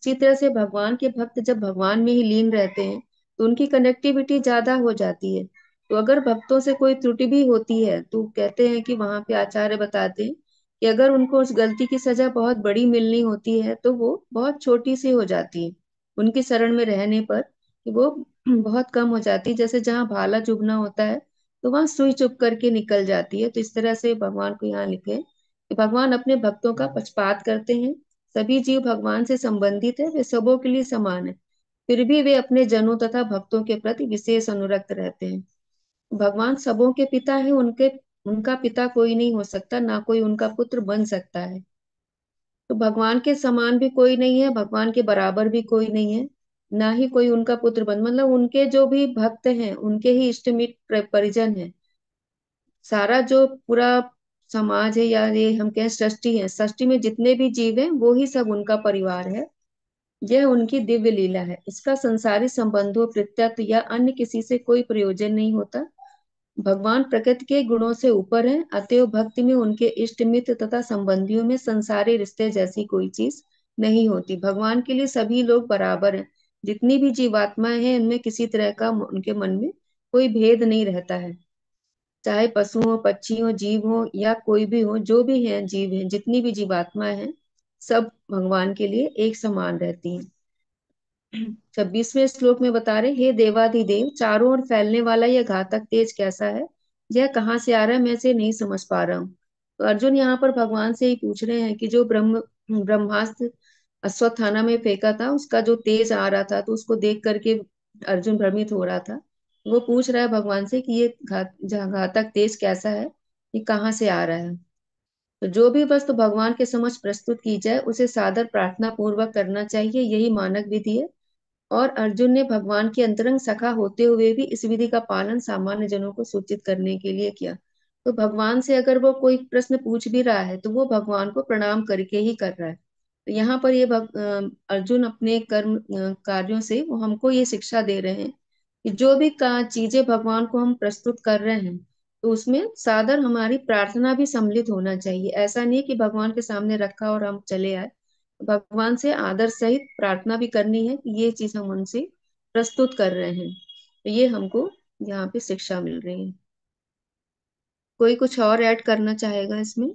इसी तरह से भगवान के भक्त जब भगवान में ही लीन रहते हैं तो उनकी कनेक्टिविटी ज्यादा हो जाती है। तो अगर भक्तों से कोई त्रुटि भी होती है तो कहते हैं कि वहां पे आचार्य बताते हैं कि अगर उनको उस गलती की सजा बहुत बड़ी मिलनी होती है तो वो बहुत छोटी सी हो जाती है उनकी शरण में रहने पर, कि वो बहुत कम हो जाती है। जैसे जहाँ भाला चुभना होता है तो वहां सुई चुभ करके निकल जाती है। तो इस तरह से भगवान को यहाँ लिखे कि भगवान अपने भक्तों का पक्षपात करते हैं। सभी जीव भगवान से संबंधित है, वे सबों के लिए समान है, फिर भी वे अपने जनों तथा भक्तों के प्रति विशेष अनुरक्त रहते हैं। भगवान सबों के पिता हैं, उनके उनका पिता कोई नहीं हो सकता, ना कोई उनका पुत्र बन सकता है। तो भगवान के समान भी कोई नहीं है, भगवान के बराबर भी कोई नहीं है, ना ही कोई उनका पुत्र बन, मतलब उनके जो भी भक्त हैं उनके ही इष्ट मित्र परिजन है। सारा जो पूरा समाज है या ये हम कहें सृष्टि है, सृष्टि में जितने भी जीव हैं वो ही सब उनका परिवार है। यह उनकी दिव्य लीला है, इसका संसारी संबंधों प्रत्यक्ष या अन्य किसी से कोई प्रयोजन नहीं होता। भगवान प्रकृति के गुणों से ऊपर है, अतएव भक्ति में उनके इष्ट मित्र तथा संबंधियों में संसारी रिश्ते जैसी कोई चीज नहीं होती। भगवान के लिए सभी लोग बराबर हैं। जितनी भी जीवात्माएं हैं उनमें किसी तरह का उनके मन में कोई भेद नहीं रहता है, चाहे पशु हो, पक्षी हो, जीव हो या कोई भी हो, जो भी है जीव है, जितनी भी जीवात्माएं हैं सब भगवान के लिए एक समान रहती हैं। 26वें श्लोक में बता रहे, हे देवाधिदेव, चारों ओर फैलने वाला यह घातक तेज कैसा है, यह कहाँ से आ रहा है, मैं इसे नहीं समझ पा रहा हूँ। तो अर्जुन यहाँ पर भगवान से ही पूछ रहे हैं कि जो ब्रह्मास्त्र अश्वत्थामा में फेंका था उसका जो तेज आ रहा था, तो उसको देख करके अर्जुन भ्रमित हो रहा था। वो पूछ रहा है भगवान से कि ये घातक तेज कैसा है, ये कहाँ से आ रहा है। तो जो भी वस्तु भगवान के समक्ष प्रस्तुत की जाए उसे सादर प्रार्थना पूर्वक करना चाहिए, यही मानक विधि है। और अर्जुन ने भगवान के अंतरंग सखा होते हुए भी इस विधि का पालन सामान्य जनों को सूचित करने के लिए किया। तो भगवान से अगर वो कोई प्रश्न पूछ भी रहा है तो वो भगवान को प्रणाम करके ही कर रहा है। तो यहाँ पर ये अर्जुन अपने कर्म कार्यों से वो हमको ये शिक्षा दे रहे हैं कि जो भी चीजें भगवान को हम प्रस्तुत कर रहे हैं तो उसमें सादर हमारी प्रार्थना भी सम्मिलित होना चाहिए। ऐसा नहीं कि भगवान के सामने रखा और हम चले आए, भगवान से आदर सहित प्रार्थना भी करनी है कि ये चीज हम उनसे प्रस्तुत कर रहे हैं। तो ये हमको यहाँ पे शिक्षा मिल रही है। कोई कुछ और ऐड करना चाहेगा इसमें?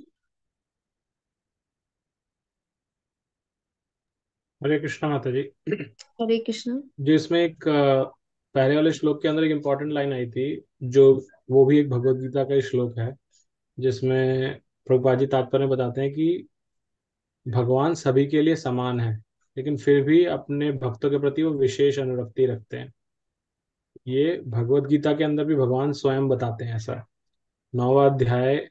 हरे कृष्णा माता जी। हरे कृष्ण। जो इसमें एक पहले वाले श्लोक के अंदर एक इम्पोर्टेंट लाइन आई थी, जो वो भी एक भगवत गीता का ही श्लोक है, जिसमें प्रभुपाद जी तात्पर्य में बताते हैं कि भगवान सभी के लिए समान है, लेकिन फिर भी अपने भक्तों के प्रति वो विशेष अनुरक्ति रखते हैं। ये भगवत गीता के अंदर भी भगवान स्वयं बताते हैं ऐसा। 9वां अध्याय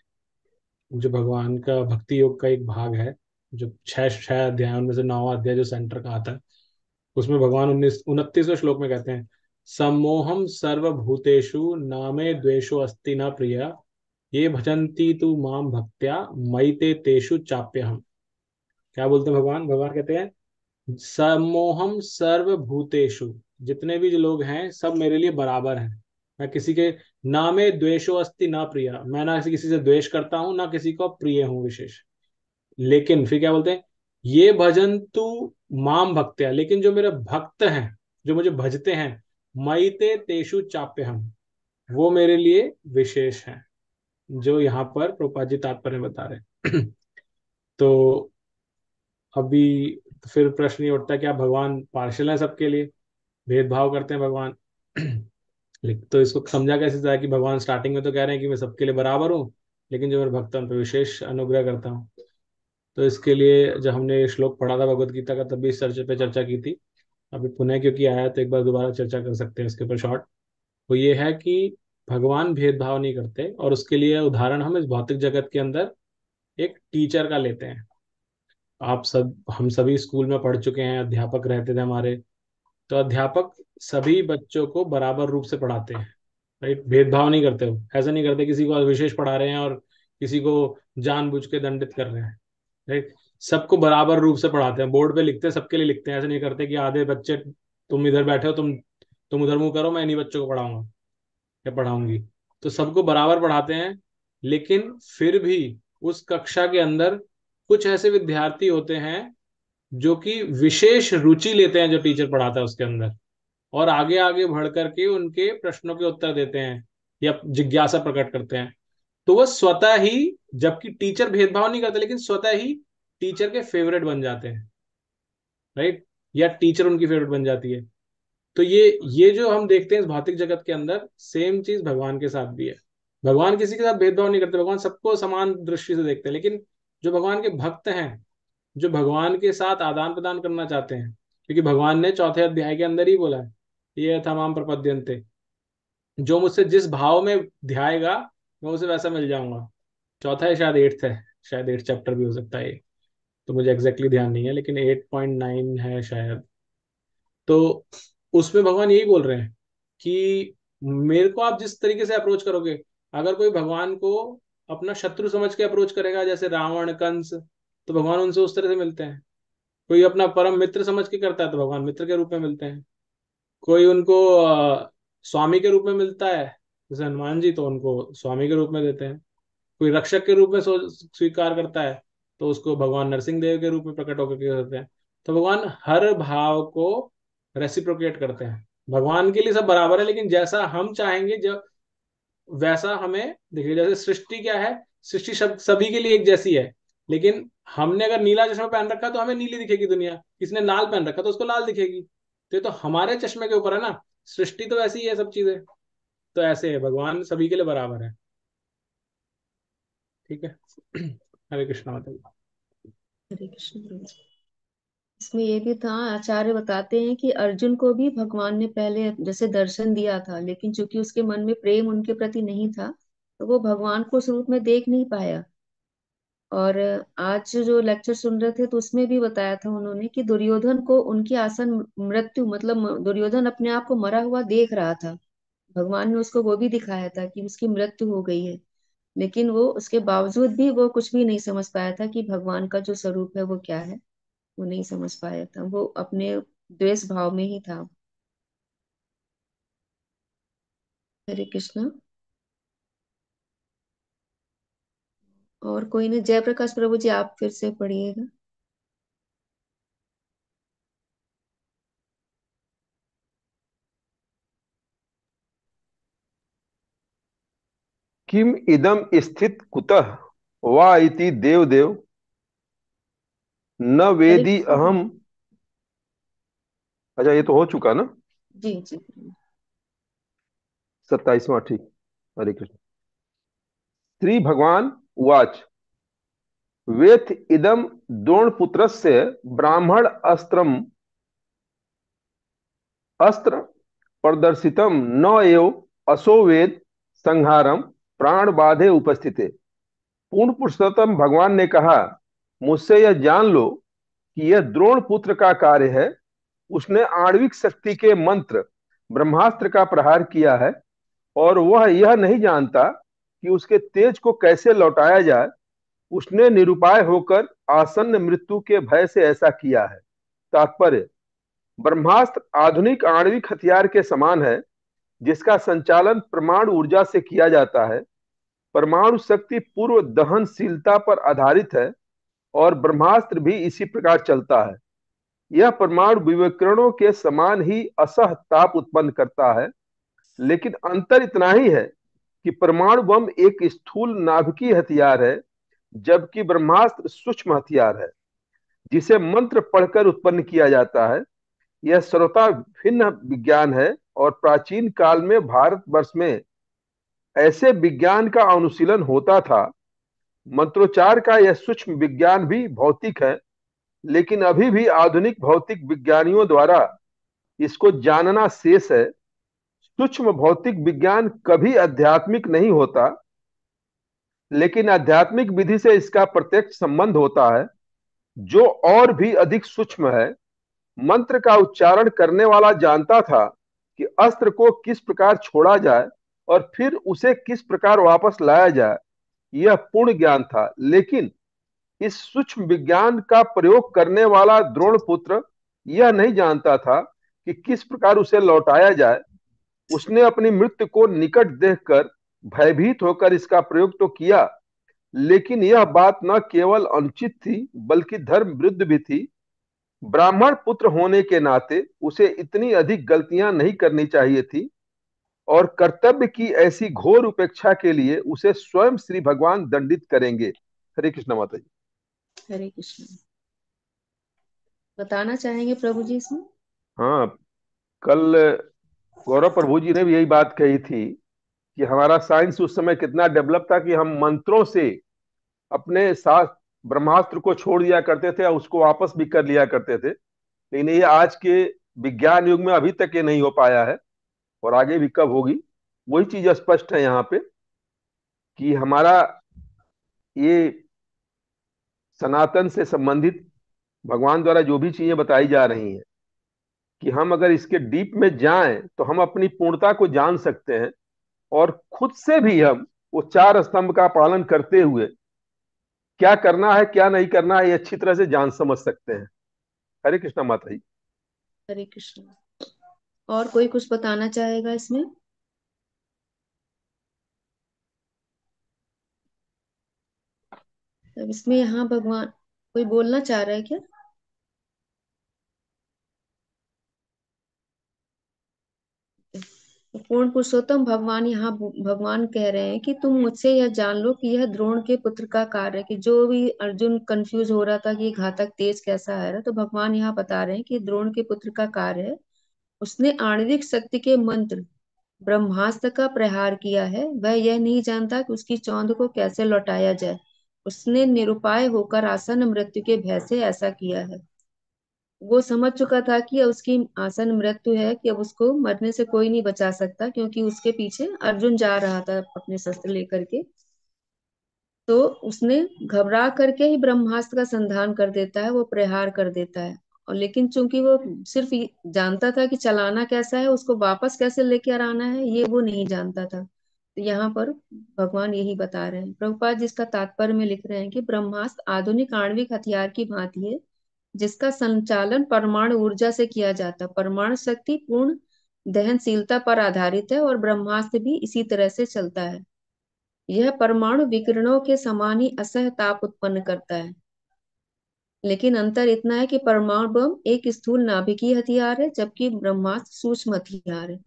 जो भगवान का भक्ति योग का एक भाग है, जो छह छह अध्याय उनमें से 9वां अध्याय जो सेंटर का आता है, उसमें भगवान 29वें श्लोक में कहते हैं, सम्मोहम सर्वभूतेषु नामे द्वेषो अस्ति न प्रिया, ये भजन्ति तू माम भक्त्या मयि ते तेषु चाप्यहम। क्या बोलते हैं भगवान? भगवान कहते हैं सम्मोहम सर्वभूतेषु, जितने भी जो लोग हैं सब मेरे लिए बराबर हैं। मैं किसी के नामे द्वेषो अस्ति ना प्रिया, मैं ना किसी से द्वेष करता हूं ना किसी को प्रिय हूं विशेष। लेकिन फिर क्या बोलते हैं, ये भजन तू माम भक्त्या, लेकिन जो मेरे भक्त हैं, जो मुझे भजते हैं, मयि ते तेषु चाप्य हम, वो मेरे लिए विशेष हैं। जो यहाँ पर प्रभुपाद जी तात्पर्य बता रहे हैं। तो अभी फिर प्रश्न ये उठता है, क्या भगवान पार्शल है सबके लिए? भेदभाव करते हैं भगवान। तो इसको समझा कैसे जाए कि भगवान स्टार्टिंग में तो कह रहे हैं कि मैं सबके लिए बराबर हूँ, लेकिन जो मेरे भक्त हैं उन पर विशेष अनुग्रह करता हूँ। तो इसके लिए जब हमने ये श्लोक पढ़ा था भगवत गीता का, तब भी इस चर्चा पे चर्चा की थी। अभी पुनः क्योंकि आया तो एक बार दोबारा चर्चा कर सकते हैं इसके ऊपर शॉर्ट। वो ये है कि भगवान भेदभाव नहीं करते, और उसके लिए उदाहरण हम इस भौतिक जगत के अंदर एक टीचर का लेते हैं। आप सब, हम सभी स्कूल में पढ़ चुके हैं, अध्यापक रहते थे हमारे। तो अध्यापक सभी बच्चों को बराबर रूप से पढ़ाते हैं, राइट। भेदभाव नहीं करते, हो ऐसा नहीं करते किसी को विशेष पढ़ा रहे हैं और किसी को जानबूझ के दंडित कर रहे हैं, राइट। सबको बराबर रूप से पढ़ाते हैं, बोर्ड पे लिखते हैं, सबके लिए लिखते हैं। ऐसा नहीं करते कि आधे बच्चे, तुम इधर बैठे हो, तुम उधर मुंह करो, मैं इन्हीं बच्चों को पढ़ाऊंगा या पढ़ाऊंगी। तो सबको बराबर पढ़ाते हैं। लेकिन फिर भी उस कक्षा के अंदर कुछ ऐसे विद्यार्थी होते हैं जो कि विशेष रुचि लेते हैं जो टीचर पढ़ाता है उसके अंदर, और आगे आगे बढ़ करके उनके प्रश्नों के उत्तर देते हैं या जिज्ञासा प्रकट करते हैं। तो वह स्वतः ही, जबकि टीचर भेदभाव नहीं करते, लेकिन स्वतः ही टीचर के फेवरेट बन जाते हैं, राइट, या टीचर उनकी फेवरेट बन जाती है। तो ये जो हम देखते हैं इस भौतिक जगत के अंदर, सेम चीज भगवान के साथ भी है। भगवान किसी के साथ भेदभाव नहीं करते, भगवान सबको समान दृष्टि से देखते हैं। लेकिन जो भगवान के भक्त हैं, जो भगवान के साथ आदान प्रदान करना चाहते हैं, क्योंकि भगवान ने चौथे अध्याय के अंदर ही बोला है, ये थमाम प्रपद्यन्ते, जो मुझसे जिस भाव में ध्याएगा मैं उसे वैसा मिल जाऊंगा। चौथा है, शायद एट्थ है, शायद 8 चैप्टर भी हो सकता है ये, तो मुझे एग्जैक्टली ध्यान नहीं है, लेकिन 8.9 है शायद। तो उसमें भगवान यही बोल रहे हैं कि मेरे को आप जिस तरीके से अप्रोच करोगे, अगर कोई भगवान को अपना शत्रु समझ के अप्रोच करेगा, जैसे रावण, कंस, तो भगवान उनसे उस तरह से मिलते हैं। कोई अपना परम मित्र समझ के करता है तो भगवान मित्र के रूप में मिलते हैं। कोई उनको स्वामी के रूप में मिलता है, जैसे हनुमान जी, तो उनको स्वामी के रूप में देते हैं। कोई रक्षक के रूप में स्वीकार करता है, तो उसको भगवान नरसिंह देव के रूप में प्रकट होकर के करते हैं। तो भगवान हर भाव को रेसिप्रोकेट करते हैं। भगवान के लिए सब बराबर है, लेकिन जैसा हम चाहेंगे जब वैसा हमें, देखिए जैसे सृष्टि क्या है, सृष्टि सभी के लिए एक जैसी है। लेकिन हमने अगर नीला चश्मा पहन रखा तो हमें नीली दिखेगी दुनिया, किसी ने लाल पहन रखा तो उसको लाल दिखेगी। तो ये तो हमारे चश्मे के ऊपर है ना, सृष्टि तो ऐसी ही है, सब चीजें तो ऐसे है, भगवान सभी के लिए बराबर है। ठीक है। हरे कृष्णा माता जी। हरे कृष्ण प्रभु जी। इसमें ये भी था, आचार्य बताते हैं कि अर्जुन को भी भगवान ने पहले जैसे दर्शन दिया था, लेकिन चूंकि उसके मन में प्रेम उनके प्रति नहीं था, तो वो भगवान को उस रूप में देख नहीं पाया। और आज जो लेक्चर सुन रहे थे तो उसमें भी बताया था उन्होंने कि दुर्योधन को उनकी आसन मृत्यु, मतलब दुर्योधन अपने आप को मरा हुआ देख रहा था। भगवान ने उसको वो भी दिखाया था कि उसकी मृत्यु हो गई है, लेकिन वो उसके बावजूद भी वो कुछ भी नहीं समझ पाया था कि भगवान का जो स्वरूप है वो क्या है। वो नहीं समझ पाया था, वो अपने द्वेष भाव में ही था। हरे कृष्णा। और कोई नहीं, जय प्रकाश प्रभु जी आप फिर से पढ़िएगा। किम इदम स्थित कुतः वा इति देव देव न हरे वेदी कृष्ण अहम। प्रभु। अच्छा, ये तो हो चुका ना, जी जी प्रभु। 27वां, ठीक। हरे कृष्ण। श्री भगवान उवाच वेथ इदम द्रोणपुत्रस्य ब्राह्मण अस्त्रम अस्त्र प्रदर्शितम न एव असो वेद संहारम प्राण बाधे उपस्थिते। पूर्ण पुरुषोत्तम भगवान ने कहा, मुझसे यह जान लो कि यह द्रोण पुत्र का कार्य है। उसने आणविक शक्ति के मंत्र ब्रह्मास्त्र का प्रहार किया है, और वह यह नहीं जानता कि उसके तेज को कैसे लौटाया जाए। उसने निरुपाय होकर आसन्न मृत्यु के भय से ऐसा किया है। तात्पर्य, ब्रह्मास्त्र आधुनिक आणविक हथियार के समान है, जिसका संचालन परमाणु ऊर्जा से किया जाता है। परमाणु शक्ति पूर्व दहनशीलता पर आधारित है, और ब्रह्मास्त्र भी इसी प्रकार चलता है। यह परमाणु विकिरणों के समान ही असह ताप उत्पन्न करता है, लेकिन अंतर इतना ही है कि परमाणु बम एक स्थूल नाभिकीय हथियार है, जबकि ब्रह्मास्त्र सूक्ष्म हथियार है, जिसे मंत्र पढ़कर उत्पन्न किया जाता है। यह सर्वथा भिन्न विज्ञान है और प्राचीन काल में भारतवर्ष में ऐसे विज्ञान का अनुशीलन होता था। मंत्रोच्चार का यह सूक्ष्म विज्ञान भी भौतिक है, लेकिन अभी भी आधुनिक भौतिक विज्ञानियों द्वारा इसको जानना शेष है। सूक्ष्म भौतिक विज्ञान कभी आध्यात्मिक नहीं होता, लेकिन आध्यात्मिक विधि से इसका प्रत्यक्ष संबंध होता है, जो और भी अधिक सूक्ष्म है। मंत्र का उच्चारण करने वाला जानता था कि अस्त्र को किस प्रकार छोड़ा जाए और फिर उसे किस प्रकार वापस लाया जाए। यह पूर्ण ज्ञान था, लेकिन इस सूक्ष्म विज्ञान का प्रयोग करने वाला द्रोण पुत्र यह नहीं जानता था कि किस प्रकार उसे लौटाया जाए। उसने अपनी मृत्यु को निकट देखकर भयभीत होकर इसका प्रयोग तो किया, लेकिन यह बात न केवल अनुचित थी बल्कि धर्म विरुद्ध भी थी। ब्राह्मण पुत्र होने के नाते उसे इतनी अधिक गलतियां नहीं करनी चाहिए थी, और कर्तव्य की ऐसी घोर उपेक्षा के लिए उसे स्वयं श्री भगवान दंडित करेंगे। हरे कृष्ण माता जी। हरे कृष्ण। बताना चाहेंगे प्रभु जी इसमें? हाँ, कल गौरव प्रभु जी ने भी यही बात कही थी कि हमारा साइंस उस समय कितना डेवलप था कि हम मंत्रों से अपने साथ ब्रह्मास्त्र को छोड़ दिया करते थे और उसको वापस भी कर लिया करते थे। लेकिन ये आज के विज्ञान युग में अभी तक ये नहीं हो पाया है, और आगे भी कब होगी। वही चीज स्पष्ट है यहाँ पे कि हमारा ये सनातन से संबंधित भगवान द्वारा जो भी चीजें बताई जा रही हैं, कि हम अगर इसके डीप में जाएं तो हम अपनी पूर्णता को जान सकते हैं, और खुद से भी हम वो चार स्तंभ का पालन करते हुए क्या करना है क्या नहीं करना है ये अच्छी तरह से जान समझ सकते हैं। हरे कृष्णा माता जी। हरे कृष्ण। और कोई कुछ बताना चाहेगा इसमें? अब इसमें यहाँ भगवान कोई बोलना चाह रहा है क्या? तो पूर्ण पुरुषोत्तम भगवान यहाँ भगवान कह रहे हैं कि तुम मुझसे यह जान लो कि यह द्रोण के पुत्र का कार्य है। कि जो भी अर्जुन कंफ्यूज हो रहा था कि घातक तेज कैसा है, तो भगवान यहाँ बता रहे हैं कि द्रोण के पुत्र का कार्य है। उसने आणविक शक्ति के मंत्र ब्रह्मास्त्र का प्रहार किया है। वह यह नहीं जानता कि उसकी चौंध को कैसे लौटाया जाए। उसने निरुपाय होकर आसन मृत्यु के भय से ऐसा किया है। वो समझ चुका था कि अब उसकी आसन मृत्यु है, कि अब उसको मरने से कोई नहीं बचा सकता, क्योंकि उसके पीछे अर्जुन जा रहा था अपने शस्त्र लेकर के। तो उसने घबरा करके ही ब्रह्मास्त्र का संधान कर देता है, वो प्रहार कर देता है। और लेकिन चूंकि वो सिर्फ जानता था कि चलाना कैसा है, उसको वापस कैसे लेकर आना है, ये वो नहीं जानता था। तो यहाँ पर भगवान यही बता रहे हैं। प्रभुपाद जिसका तात्पर्य में लिख रहे हैं कि ब्रह्मास्त्र आधुनिक आणविक हथियार की भांति है, जिसका संचालन परमाणु ऊर्जा से किया जाता है। परमाणु शक्ति पूर्ण दहनशीलता पर आधारित है और ब्रह्मास्त्र भी इसी तरह से चलता है। यह परमाणु विकिरणों के समान ही असह ताप उत्पन्न करता है, लेकिन अंतर इतना है कि परमाणु बम एक स्थूल नाभिकीय हथियार है, जबकि ब्रह्मास्त्र सूक्ष्म हथियार है।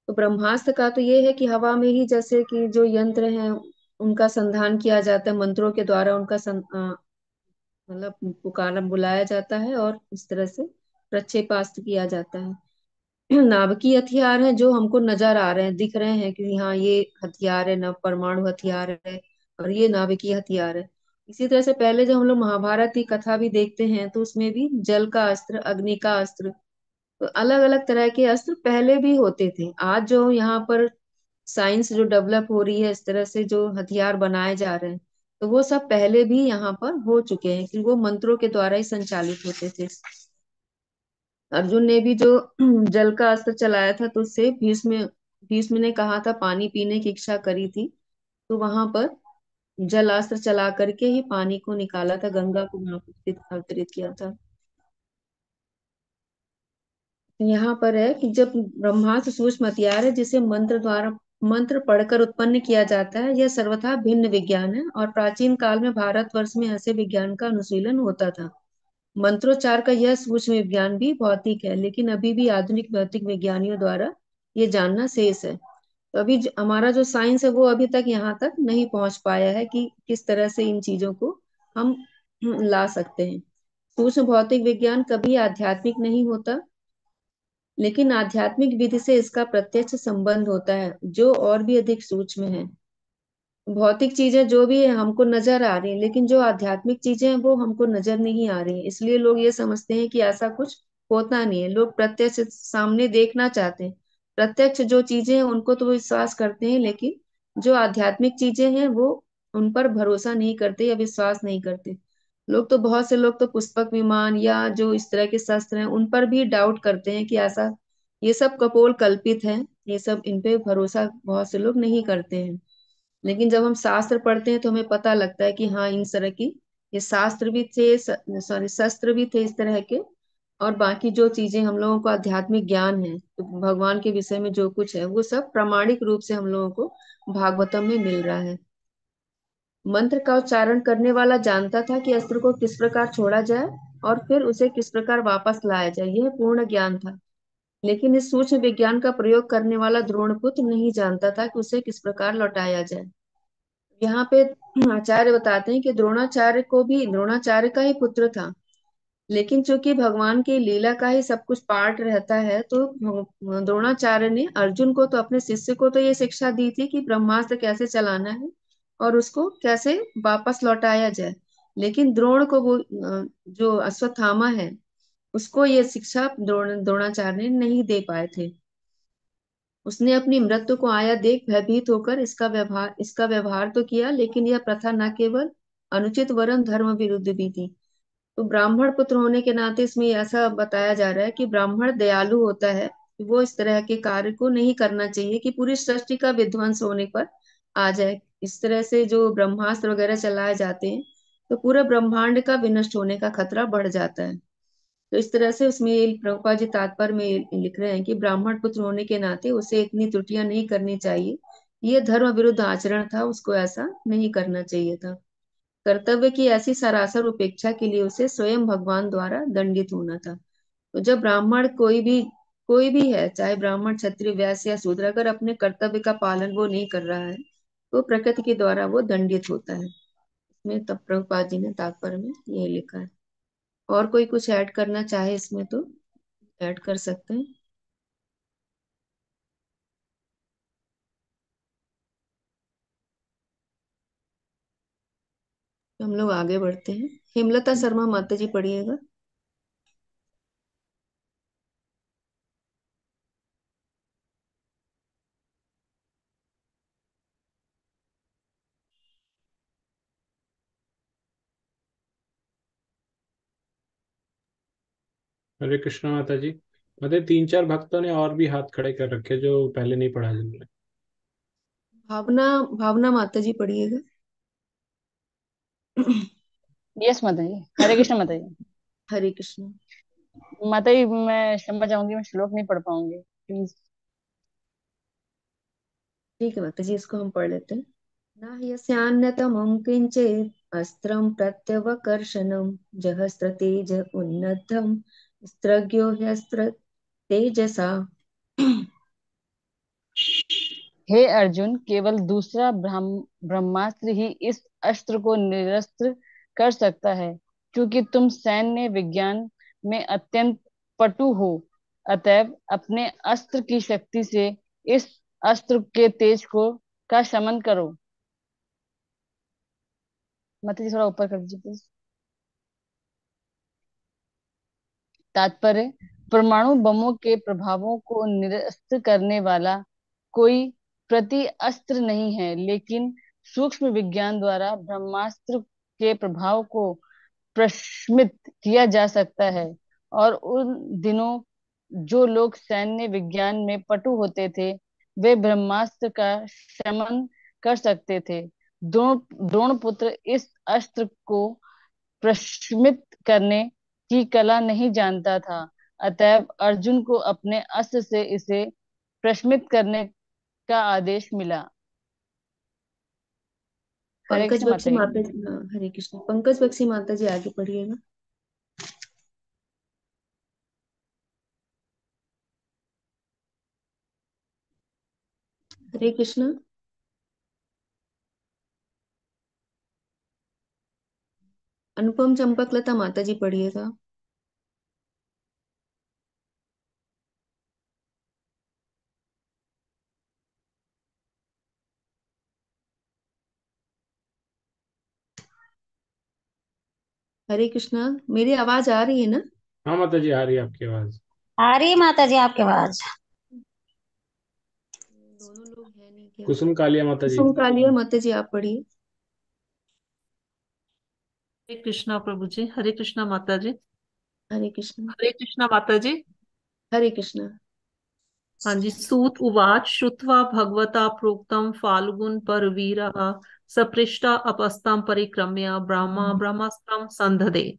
तो ब्रह्मास्त्र का तो ये है कि हवा में ही, जैसे कि जो यंत्र हैं उनका संधान किया जाता है, मंत्रों के द्वारा उनका मतलब पुकारा बुलाया जाता है और इस तरह से प्रक्षेपास्त्र किया जाता है। नाभिकीय हथियार है जो हमको नजर आ रहे हैं, दिख रहे हैं कि हाँ ये हथियार है, न परमाणु हथियार है और ये नाभिकीय हथियार है। इसी तरह से पहले जब हम लोग महाभारत की कथा भी देखते हैं तो उसमें भी जल का अस्त्र, अग्नि का अस्त्र, तो अलग अलग तरह के अस्त्र पहले भी होते थे। आज जो यहाँ पर साइंस जो डेवलप हो रही है, इस तरह से जो हथियार बनाए जा रहे हैं, तो वो सब पहले भी यहाँ पर हो चुके हैं, कि वो मंत्रों के द्वारा ही संचालित होते थे। अर्जुन ने भी जो जल का अस्त्र चलाया था, तो उससे भीष्म भीष्म ने कहा था, पानी पीने की इच्छा करी थी, तो वहां पर जलास्त्र चला करके ही पानी को निकाला था, गंगा को वहां अवतरित किया था। यहाँ पर है कि जब ब्रह्मास्त्र सूक्ष्म हथियार है जिसे मंत्र द्वारा मंत्र पढ़कर उत्पन्न किया जाता है, यह सर्वथा भिन्न विज्ञान है। और प्राचीन काल में भारतवर्ष में ऐसे विज्ञान का अनुशीलन होता था। मंत्रोच्चार का यह सूक्ष्म विज्ञान भी भौतिक है, लेकिन अभी भी आधुनिक भौतिक विज्ञानियों द्वारा ये जानना शेष है। तो अभी हमारा जो साइंस है वो अभी तक यहाँ तक नहीं पहुंच पाया है कि किस तरह से इन चीजों को हम ला सकते हैं। सूक्ष्म भौतिक विज्ञान कभी आध्यात्मिक नहीं होता, लेकिन आध्यात्मिक विधि से इसका प्रत्यक्ष संबंध होता है, जो और भी अधिक सूक्ष्म है। भौतिक चीजें जो भी है हमको नजर आ रही है, लेकिन जो आध्यात्मिक चीजें हैं वो हमको नजर नहीं आ रही है। इसलिए लोग ये समझते हैं कि ऐसा कुछ होता नहीं है। लोग प्रत्यक्ष सामने देखना चाहते हैं। प्रत्यक्ष जो चीजें हैं उनको तो वो विश्वास करते हैं, लेकिन जो आध्यात्मिक चीजें हैं वो उन पर भरोसा नहीं करते या विश्वास नहीं करते। लोग तो, बहुत से लोग तो पुष्पक विमान या जो इस तरह के शस्त्र हैं उन पर भी डाउट करते हैं कि ऐसा, ये सब कपोल कल्पित है, ये सब, इन पे भरोसा बहुत से लोग नहीं करते हैं। लेकिन जब हम शास्त्र पढ़ते हैं तो हमें पता लगता है कि हाँ, इन तरह की ये शास्त्र भी थे, सॉरी शस्त्र भी थे इस तरह के। और बाकी जो चीजें हम लोगों को आध्यात्मिक ज्ञान है, तो भगवान के विषय में जो कुछ है वो सब प्रामाणिक रूप से हम लोगों को भागवतम में मिल रहा है। मंत्र का उच्चारण करने वाला जानता था कि अस्त्र को किस प्रकार छोड़ा जाए और फिर उसे किस प्रकार वापस लाया जाए, यह पूर्ण ज्ञान था। लेकिन इस सूक्ष्म विज्ञान का प्रयोग करने वाला द्रोणपुत्र नहीं जानता था कि उसे किस प्रकार लौटाया जाए। यहाँ पे आचार्य बताते हैं कि द्रोणाचार्य को भी द्रोणाचार्य का ही पुत्र था, लेकिन चूंकि भगवान की लीला का ही सब कुछ पार्ट रहता है, तो द्रोणाचार्य ने अर्जुन को, तो अपने शिष्य को तो ये शिक्षा दी थी कि ब्रह्मास्त्र कैसे चलाना है और उसको कैसे वापस लौटाया जाए। लेकिन द्रोण को वो जो अश्वत्थामा है उसको ये शिक्षा द्रोणाचार्य ने नहीं दे पाए थे। उसने अपनी मृत्यु को आया देख भयभीत होकर इसका व्यवहार तो किया, लेकिन यह प्रथा न केवल अनुचित वरन धर्म विरुद्ध भी थी। तो ब्राह्मण पुत्र होने के नाते इसमें ऐसा बताया जा रहा है कि ब्राह्मण दयालु होता है, वो इस तरह के कार्य को नहीं करना चाहिए कि पूरी सृष्टि का विध्वंस होने पर आ जाए। इस तरह से जो ब्रह्मास्त्र वगैरह चलाए जाते हैं तो पूरा ब्रह्मांड का विनष्ट होने का खतरा बढ़ जाता है। तो इस तरह से उसमें ये प्रभुपाद जी तात्पर्य में लिख रहे हैं कि ब्राह्मण पुत्र होने के नाते उसे इतनी त्रुटियां नहीं करनी चाहिए। ये धर्म विरुद्ध आचरण था, उसको ऐसा नहीं करना चाहिए था। कर्तव्य की ऐसी सरासर उपेक्षा के लिए उसे स्वयं भगवान द्वारा दंडित होना था। तो जब ब्राह्मण कोई भी है, चाहे ब्राह्मण क्षत्रिय वैश्य या शूद्र, अगर अपने कर्तव्य का पालन वो नहीं कर रहा है तो प्रकृति के द्वारा वो दंडित होता है। इसमें तब प्रभुपाद जी ने तात्पर्य में ये लिखा है। और कोई कुछ ऐड करना चाहे इसमें तो ऐड कर सकते हैं। तो हम लोग आगे बढ़ते हैं। हेमलता शर्मा माता जी पढ़िएगा। हरे कृष्णा माता जी। मतलब तीन चार भक्तों ने और भी हाथ खड़े कर रखे जो पहले नहीं पढ़ा जिन्होंने। भावना भावना माता जी पढ़िएगा। यस माता जी। हरे कृष्ण माता जी। हरे कृष्ण। माता जी मैं क्षमा चाहूंगी, मैं श्लोक नहीं पढ़ पाऊंगी प्लीज। ठीक है माता जी, इसको हम पढ़ लेते हैं। न ह्यस्यान्यतमं किंचित् अस्त्रं प्रत्यवकर्षणं जहस्त्र तेज उन्नतम् स्त्रग्यो ह्यस्त्र तेजसा। हे अर्जुन, केवल दूसरा ब्रह्मास्त्र ही इस अस्त्र को निरस्त्र कर सकता है। क्योंकि तुम सैन्य विज्ञान में अत्यंत पटु हो, अतएव अपने अस्त्र की शक्ति से इस अस्त्र के तेज को का शमन करो। माता जी थोड़ा ऊपर कर दीजिए प्लीज। तात्पर्य, परमाणु बमों के प्रभावों को निरस्त करने वाला कोई प्रति अस्त्र नहीं है, लेकिन सूक्ष्म विज्ञान द्वारा ब्रह्मास्त्र के प्रभाव को प्रशमित किया जा सकता है। और उन दिनों जो लोग सैन्य विज्ञान में पटु होते थे, वे ब्रह्मास्त्र का शमन कर सकते थे। द्रोणपुत्र इस अस्त्र को प्रशमित करने की कला नहीं जानता था, अतएव अर्जुन को अपने अस्त्र से इसे प्रशमित करने का आदेश मिला। हरे पंकज कृष्ण बख्शी माता जी। माता जी, हाँ, हरे कृष्ण। पंकज बख्शी माता जी आगे पढ़िएगा। हरे कृष्ण। अनुपम चंपकलता माता जी पढ़िएगा। हरे कृष्णा। मेरी आवाज आ रही है ना? हाँ माता जी, आ रही है आपकी आवाज। आ रही है माता जी आपके आवाज। दोनों लोग हैं नहीं क्या? कुसुम कालिया माता जी। कुसुम कालिया माता जी, आप पढ़िए। हरे कृष्णा प्रभु जी। हरे कृष्णा माता जी। हरे कृष्णा। हरे कृष्णा माता जी। हरे कृष्णा। हाँ जी। सूत उवाच श्रुत्वा भगवता प्रोक्तम फाल्गुन परवीरः सपृष्टा अपस्तां परिक्रम्य ब्रह्मास्त्रं संदधे।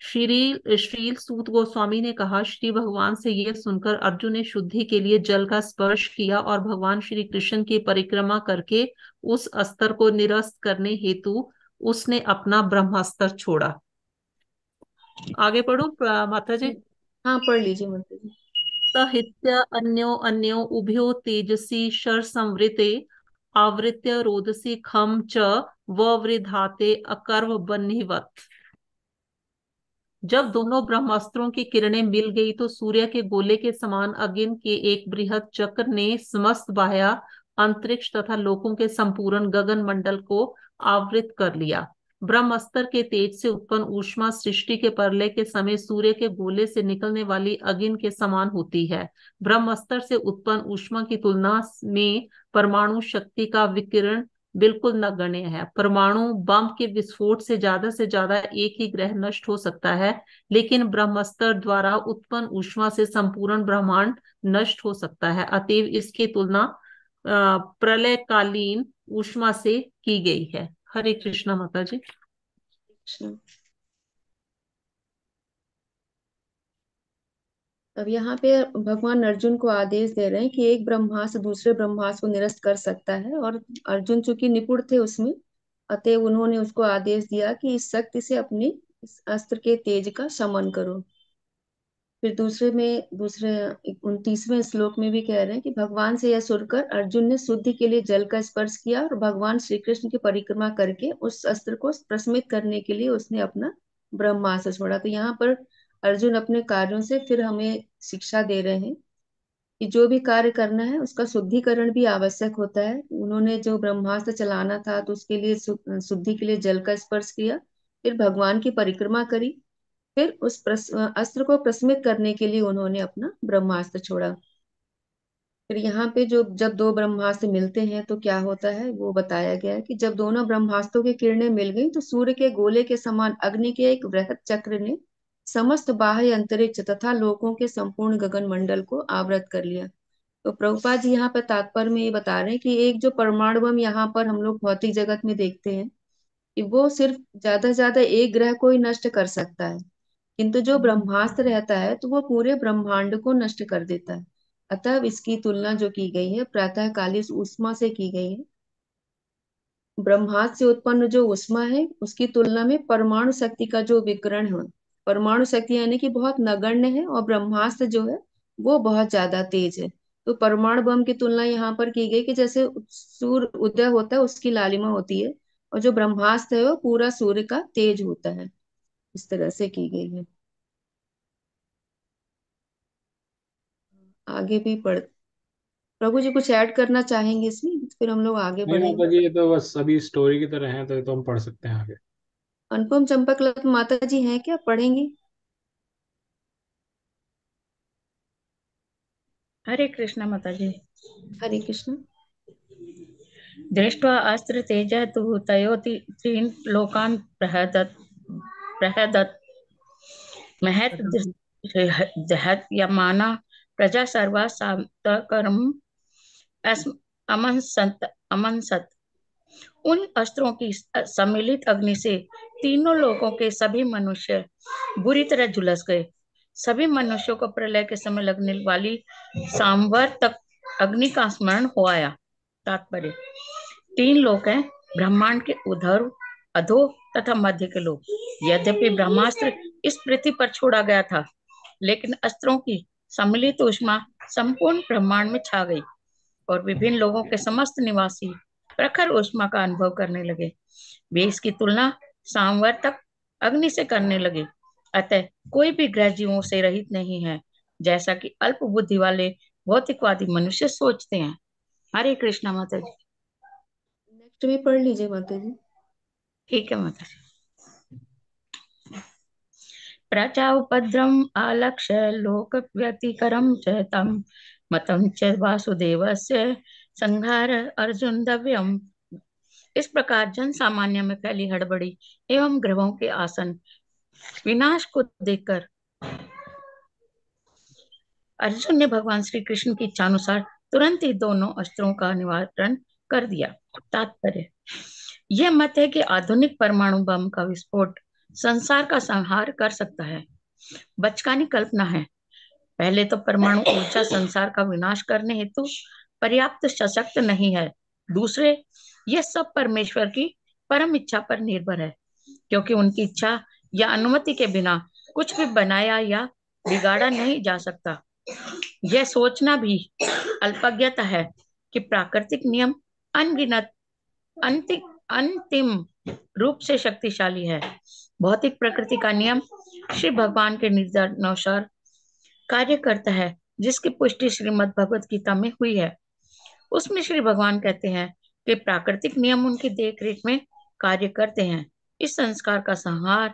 श्री श्रील सूत गोस्वामी ने कहा, श्री भगवान से यह सुनकर अर्जुन ने शुद्धि के लिए जल का स्पर्श किया और भगवान श्री कृष्ण की परिक्रमा करके उस अस्त्र को निरस्त करने हेतु उसने अपना ब्रह्मास्त्र छोड़ा। आगे पढ़ो माता जी। हाँ, पढ़ लीजिए माता जी। सहित्य अन्यो अन्यो उभयो तेजसी शर संवृते आवृत्य रोदसी खम च ववृधाते अकर्व बन्हीवत। जब दोनों ब्रह्मास्त्रों की किरणें मिल गई तो सूर्य के गोले के समान अग्नि के एक बृहद चक्र ने समस्त बाह्य अंतरिक्ष तथा लोकों के संपूर्ण गगन मंडल को आवृत कर लिया। ब्रह्मास्त्र के तेज से उत्पन्न ऊष्मा सृष्टि के प्रलय के समय सूर्य के गोले से निकलने वाली अग्नि के समान होती है। ब्रह्मास्त्र से उत्पन्न ऊष्मा की तुलना में परमाणु शक्ति का विकिरण बिल्कुल नगण्य है। परमाणु बम के विस्फोट से ज्यादा एक ही ग्रह नष्ट हो सकता है, लेकिन ब्रह्मास्त्र द्वारा उत्पन्न ऊष्मा से संपूर्ण ब्रह्मांड नष्ट हो सकता है। अतएव इसकी तुलना प्रलयकालीन ऊष्मा से की गई है। हरे कृष्णा माता जी। कृष्णा। अब यहाँ पे भगवान अर्जुन को आदेश दे रहे हैं कि एक ब्रह्मास्त्र दूसरे ब्रह्मास्त्र को निरस्त कर सकता है, और अर्जुन चूंकि निपुण थे उसमें, अतः उन्होंने उसको आदेश दिया कि इस शक्ति से अपने इस अस्त्र के तेज का शमन करो। फिर दूसरे 29वें श्लोक में भी कह रहे हैं कि भगवान से यह सुनकर अर्जुन ने शुद्धि के लिए जल का स्पर्श किया और भगवान श्री कृष्ण की परिक्रमा करके उस अस्त्र को प्रशमित करने के लिए उसने अपना ब्रह्मास्त्र छोड़ा। तो यहाँ पर अर्जुन अपने कार्यों से फिर हमें शिक्षा दे रहे हैं कि जो भी कार्य करना है उसका शुद्धिकरण भी आवश्यक होता है। उन्होंने जो ब्रह्मास्त्र चलाना था तो उसके लिए शुद्धि के लिए जल का स्पर्श किया, फिर भगवान की परिक्रमा करी, फिर उस अस्त्र को प्रशमित करने के लिए उन्होंने अपना ब्रह्मास्त्र छोड़ा। फिर यहाँ पे जो जब दो ब्रह्मास्त्र मिलते हैं तो क्या होता है वो बताया गया है कि जब दोनों ब्रह्मास्त्रों की किरणें मिल गई तो सूर्य के गोले के समान अग्नि के एक वृहद चक्र ने समस्त बाह्य अंतरिक्ष तथा लोकों के संपूर्ण गगन मंडल को आवृत कर लिया। तो प्रभुपाद जी यहाँ पर तात्पर्य में ये बता रहे हैं कि एक जो परमाणु बम यहाँ पर हम लोग भौतिक जगत में देखते हैं कि वो सिर्फ ज्यादा से ज्यादा एक ग्रह को ही नष्ट कर सकता है, किंतु जो ब्रह्मास्त्र रहता है तो वो पूरे ब्रह्मांड को नष्ट कर देता है। अतः इसकी तुलना जो की गई है प्रातःकालीन ऊष्मा से की गई है। ब्रह्मास्त्र से उत्पन्न जो ऊष्मा है उसकी तुलना में परमाणु शक्ति का जो विकिरण है, परमाणु शक्ति यानी कि बहुत नगण्य है, और ब्रह्मास्त्र जो है वो बहुत ज्यादा तेज है। तो परमाणु बम की तुलना यहाँ पर की गई कि जैसे सूर्य उदय होता है उसकी लालिमा होती है, और जो ब्रह्मास्त्र है वो पूरा सूर्य का तेज होता है। इस तरह से की गई है। आगे भी पढ़ प्रभु जी कुछ ऐड करना चाहेंगे इसमें, फिर हम लोग आगे नहीं माता बढ़ेंगे। जी, ये तो बस अभी स्टोरी की तरह है, तो ये तो हम पढ़ सकते हैं आगे। अनुपम चंपक माता जी हैं क्या, पढ़ेंगी? हरे कृष्णा माता जी। हरे कृष्ण। दृष्ट्वा अस्त्र तेज तु तयो त्रीन् लोकान् प्रहदत् महत् जहत्यमाना प्रजा सर्वा सान्तकर्म अमंसत। उन अस्त्रों की सम्मिलित अग्नि से तीनों लोगों के सभी मनुष्य बुरी तरह झुलस गए। सभी मनुष्यों को प्रलय के समय लगने वाली सांवर तक अग्नि का स्मरण हो आया। तात्पर्य: तीन लोक हैं, ब्रह्मांड के उधर, अधो तथा मध्य के लोक। यद्यपि ब्रह्मास्त्र इस पृथ्वी पर छोड़ा गया था, लेकिन अस्त्रों की सम्मिलित ऊष्मा संपूर्ण ब्रह्मांड में छा गई और विभिन्न लोगों के समस्त निवासी प्रखर ऊष्मा का अनुभव करने लगे। वे इसकी तुलना सांवर तक अग्नि से करने लगे। अतः कोई भी ग्रह जीवों से रहित नहीं है, जैसा कि अल्प बुद्धि वाले भौतिकवादी मनुष्य सोचते हैं। हरे कृष्णा माता जी। नेक्स्ट में पढ़ लीजिए माता जी। ठीक है माता जी। प्रजा उपद्रवम् आलक्ष्य लोक व्यतिकरं च तं मतं च वासुदेवस्य संहार अर्जुन दव्यम। इस प्रकार जन सामान्य में फैली हड़बड़ी एवं ग्रहों के आसन विनाश को देखकर अर्जुन ने भगवान श्री कृष्ण की इच्छानुसार तुरंत ही दोनों अस्त्रों का निवारण कर दिया। तात्पर्य यह मत है कि आधुनिक परमाणु बम का विस्फोट संसार का संहार कर सकता है, बचकानी कल्पना है। पहले तो परमाणु ऊर्जा संसार का विनाश करने हेतु पर्याप्त सशक्त नहीं है। दूसरे, यह सब परमेश्वर की परम इच्छा पर निर्भर है, क्योंकि उनकी इच्छा या अनुमति के बिना कुछ भी बनाया या बिगाड़ा नहीं जा सकता। यह सोचना भी अल्पज्ञता है कि प्राकृतिक नियम अनगिनत अंतिम रूप से शक्तिशाली है। भौतिक प्रकृति का नियम श्री भगवान के निर्देशानुसार कार्य करता है, जिसकी पुष्टि श्रीमद् भगवत गीता में हुई है। उसमें श्री भगवान कहते हैं कि प्राकृतिक नियम उनकी देखरेख में कार्य करते हैं। इस संस्कार का संहार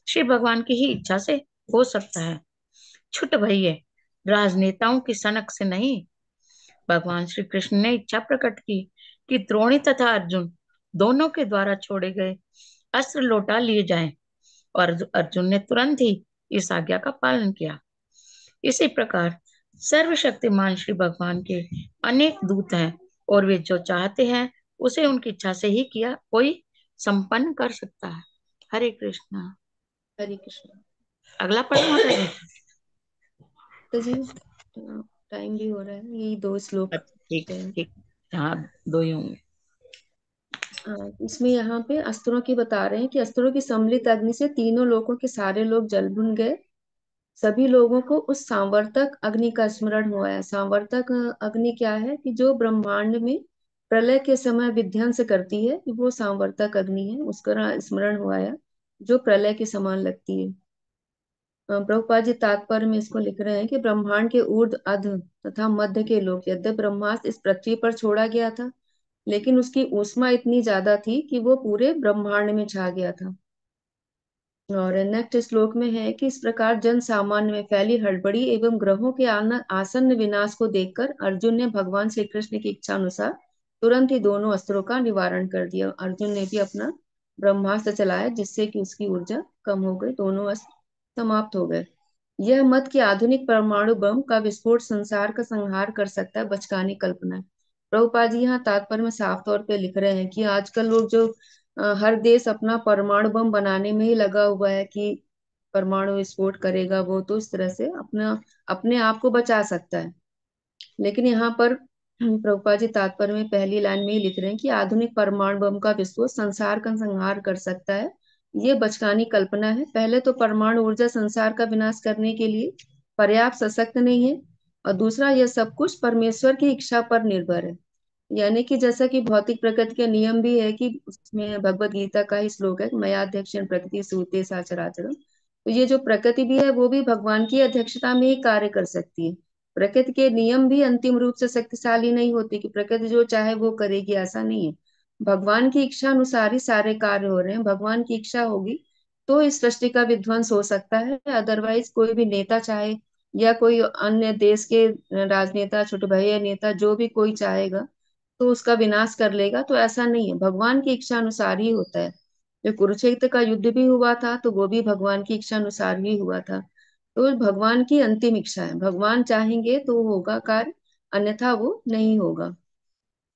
श्री भगवान की ही इच्छा से हो सकता है। छुट भइये, राजनेताओं की सनक से नहीं। भगवान श्री कृष्ण ने इच्छा प्रकट की कि द्रोणी तथा अर्जुन दोनों के द्वारा छोड़े गए अस्त्र लौटा लिए जाएं, और अर्जुन ने तुरंत ही इस आज्ञा का पालन किया। इसी प्रकार सर्वशक्तिमान श्री भगवान के अनेक दूत हैं, और वे जो चाहते हैं उसे उनकी इच्छा से ही किया कोई संपन्न कर सकता है। हरे कृष्णा। हरे कृष्ण। अगला पढ़ना है तो जी टाइम भी हो रहा है, यही 2 श्लोक ठीक है। ठीक, हाँ 2 ही होंगे। इसमें यहाँ पे अस्त्रों की बता रहे हैं कि अस्त्रों की सम्मिलित अग्नि से तीनों लोकों के सारे लोग जल भुन गए। सभी लोगों को उस सांवर्तक अग्नि का स्मरण हुआ है। सांवर्तक अग्नि क्या है कि जो ब्रह्मांड में प्रलय के समय विध्वंस करती है, वो सांवर्तक अग्नि है, उसका स्मरण हुआ है, जो प्रलय के समान लगती है। प्रभुपाद जी तात्पर्य में इसको लिख रहे हैं कि ब्रह्मांड के ऊर्ध्व अध तथा मध्य के लोक, यद्यप ब्रह्मास्त्र इस पृथ्वी पर छोड़ा गया था, लेकिन उसकी ऊष्मा इतनी ज्यादा थी कि वो पूरे ब्रह्मांड में छा गया था। और नेक्स्ट श्लोक में है कि इस प्रकार जन सामान्य में फैली हड़बड़ी एवं ग्रहों के आसन्न विनाश को देखकर अर्जुन ने भगवान श्री कृष्ण की इच्छा अनुसार तुरंत ही दोनों अस्त्रों का निवारण कर दिया। अर्जुन ने भी अपना ब्रह्मास्त्र चलाया, जिससे कि उसकी ऊर्जा कम हो गई, दोनों अस्त्र समाप्त हो गए। यह मत कि आधुनिक परमाणु बम का विस्फोट संसार का संहार कर सकता है, बचकानी कल्पना है। प्रभुपाद जी यहाँ तात्पर्य में साफ तौर पे लिख रहे हैं कि आजकल लोग जो हर देश अपना परमाणु बम बनाने में ही लगा हुआ है कि परमाणु विस्फोट करेगा वो, तो इस तरह से अपना अपने आप को बचा सकता है। लेकिन यहाँ पर प्रभुपाद जी तात्पर्य में पहली लाइन में ही लिख रहे हैं कि आधुनिक परमाणु बम का विस्फोट संसार का संहार कर सकता है। ये बचकानी कल्पना है। पहले तो परमाणु ऊर्जा संसार का विनाश करने के लिए पर्याप्त सशक्त नहीं है, और दूसरा यह सब कुछ परमेश्वर की इच्छा पर निर्भर है। यानी कि जैसा कि भौतिक प्रकृति के नियम भी है कि उसमें भगवत गीता का ही श्लोक है, मयाध्यक्षेण प्रकृति सूते सा चराचरम। तो ये जो प्रकृति भी है वो भी भगवान की अध्यक्षता में ही कार्य कर सकती है। प्रकृति के नियम भी अंतिम रूप से शक्तिशाली नहीं होते कि प्रकृति जो चाहे वो करेगी, ऐसा नहीं है। भगवान की इच्छा अनुसार ही सारे कार्य हो रहे हैं। भगवान की इच्छा होगी तो इस सृष्टि का विध्वंस हो सकता है, अदरवाइज कोई भी नेता चाहे या कोई अन्य देश के राजनेता, छोटे भैया नेता, जो भी कोई चाहेगा तो उसका विनाश कर लेगा, तो ऐसा नहीं है। भगवान की इच्छा अनुसार ही होता है। जो कुरुक्षेत्र का युद्ध भी हुआ था तो वो भी भगवान की इच्छा अनुसार ही हुआ था। तो भगवान की अंतिम इच्छा है, भगवान चाहेंगे तो होगा कार्य, अन्यथा वो नहीं होगा।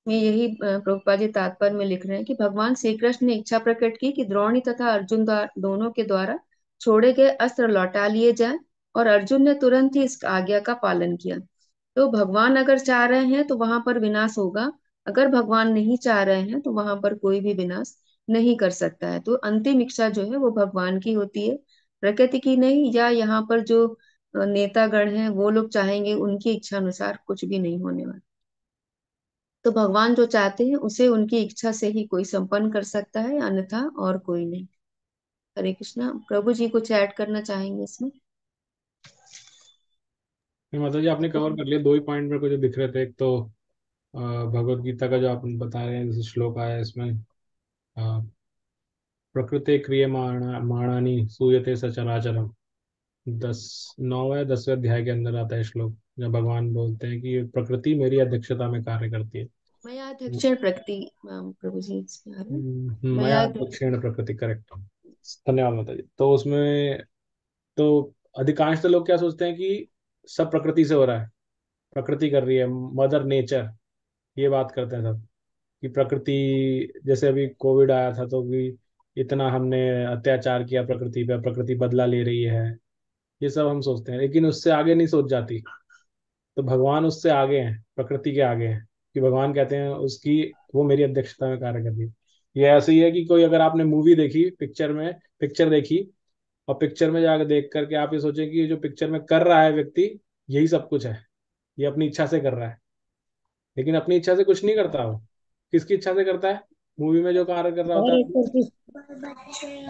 में यही प्रभुपाद जी तात्पर्य में लिख रहे हैं कि भगवान श्री कृष्ण ने इच्छा प्रकट की कि द्रोणी तथा अर्जुन दोनों के द्वारा छोड़े गए अस्त्र लौटा लिए जाएं, और अर्जुन ने तुरंत ही इस आज्ञा का पालन किया। तो भगवान अगर चाह रहे हैं तो वहां पर विनाश होगा, अगर भगवान नहीं चाह रहे हैं तो वहां पर कोई भी विनाश नहीं कर सकता है। तो अंतिम इच्छा जो है वो भगवान की होती है, प्रकृति की नहीं, या यहाँ पर जो नेतागण हैं वो लोग चाहेंगे उनकी इच्छा अनुसार कुछ भी नहीं होने वाला। तो भगवान जो चाहते हैं उसे उनकी इच्छा से ही कोई संपन्न कर सकता है, अन्यथा और कोई नहीं। हरे कृष्णा। प्रभु जी कुछ ऐड करना चाहेंगे इसमें? नहीं, माता जी आपने कवर कर लिया। 2 ही पॉइंट मेरे को जो दिख रहे थे। एक तो भगवत गीता का जो आप बता रहे हैं, जैसे श्लोक आया इसमें, प्रकृते क्रियमाणानि सूयते सचराचरम। 9वें 10वें अध्याय के अंदर आता है श्लोक, जब भगवान बोलते हैं कि प्रकृति मेरी अध्यक्षता में कार्य करती है। मया दक्षिण प्रकृति, प्रभु जी इसमें आ रहा है। मया दक्षिण प्रकृति, करेक्ट। धन्यवाद माता जी। तो उसमें तो अधिकांश तो लोग क्या सोचते हैं कि सब प्रकृति से हो रहा है, प्रकृति कर रही है, मदर नेचर, ये बात करते हैं सब कि प्रकृति, जैसे अभी कोविड आया था तो भी इतना हमने अत्याचार किया प्रकृति पे, प्रकृति बदला ले रही है, ये सब हम सोचते हैं, लेकिन उससे आगे नहीं सोच जाती। तो भगवान उससे आगे हैं, प्रकृति के आगे हैं, कि भगवान कहते हैं उसकी, वो मेरी अध्यक्षता में कार्य कर रही है। ये ऐसे ही है कि कोई, अगर आपने मूवी देखी, पिक्चर देखी, और पिक्चर में जाकर देख करके आप ये सोचे कि जो पिक्चर में कर रहा है व्यक्ति, यही सब कुछ है, ये अपनी इच्छा से कर रहा है, लेकिन अपनी इच्छा से कुछ नहीं करता वो। किसकी इच्छा से करता है? मूवी में जो कार्य कर रहा होता है,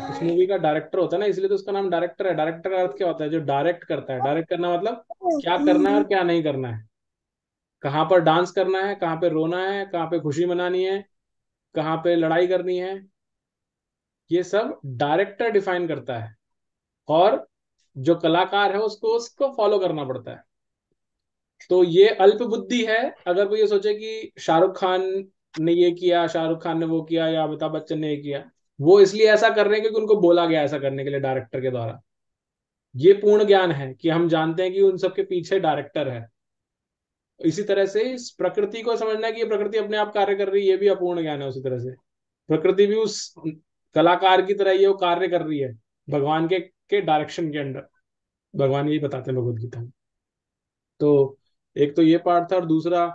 उस मूवी का डायरेक्टर होता है ना, इसलिए तो उसका नाम डायरेक्टर है। डायरेक्टर का अर्थ क्या होता है? जो डायरेक्ट करता है। डायरेक्ट करना मतलब क्या करना है और क्या नहीं करना है, कहाँ पर डांस करना है, कहाँ पे रोना है, कहाँ पे खुशी मनानी है, कहाँ पे लड़ाई करनी है, ये सब डायरेक्टर डिफाइन करता है। और जो कलाकार है उसको उसको फॉलो करना पड़ता है। तो ये अल्प बुद्धि है अगर कोई ये सोचे कि शाहरुख खान ने ये किया, शाहरुख खान ने वो किया, या अमिताभ बच्चन ने ये किया, वो इसलिए ऐसा कर रहे हैं क्योंकि उनको बोला गया ऐसा करने के लिए डायरेक्टर के द्वारा। ये पूर्ण ज्ञान है कि हम जानते हैं कि उन सबके पीछे डायरेक्टर है। इसी तरह से इस प्रकृति को समझना है कि ये प्रकृति अपने आप कार्य कर रही है, ये भी अपूर्ण ज्ञान है। उसी तरह से प्रकृति भी उस कलाकार की तरह ही है, वो कार्य कर रही है भगवान के डायरेक्शन के अंडर। भगवान यही बताते हैं भगवद गीता में। तो एक तो ये पार्ट था, और दूसरा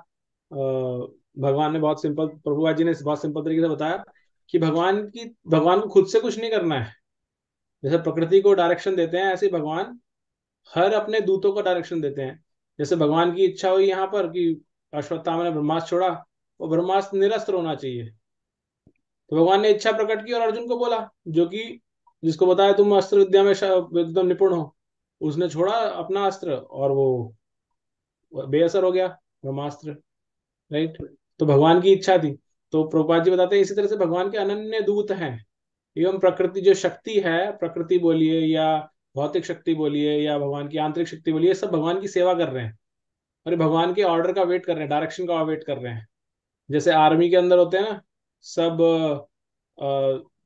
भगवान ने बहुत सिंपल, प्रभुपाद जी ने बहुत सिंपल तरीके से बताया कि भगवान को खुद से कुछ नहीं करना है। जैसे प्रकृति को डायरेक्शन देते हैं, ऐसे भगवान हर अपने दूतों को डायरेक्शन देते हैं। जैसे भगवान की इच्छा हुई यहाँ पर कि अश्वत्थामा ने ब्रह्मास्त्र छोड़ा, वो ब्रह्मास्त्र निरस्त्र होना चाहिए, तो भगवान ने इच्छा प्रकट की और अर्जुन को बोला, जो कि जिसको बताया तुम अस्त्र विद्या में एकदम निपुण हो, उसने छोड़ा अपना अस्त्र और वो बेअसर हो गया ब्रह्मास्त्र। राइट। तो भगवान की इच्छा थी। तो प्रभुपाद जी बताते हैं इसी तरह से भगवान के अनन्य दूत हैं। एवं प्रकृति जो शक्ति है, प्रकृति बोलिए या भौतिक शक्ति बोलिए या भगवान की आंतरिक शक्ति बोलिए, सब भगवान की सेवा कर रहे हैं और भगवान के ऑर्डर का वेट कर रहे हैं, डायरेक्शन का वेट कर रहे हैं। जैसे आर्मी के अंदर होते हैं ना सब,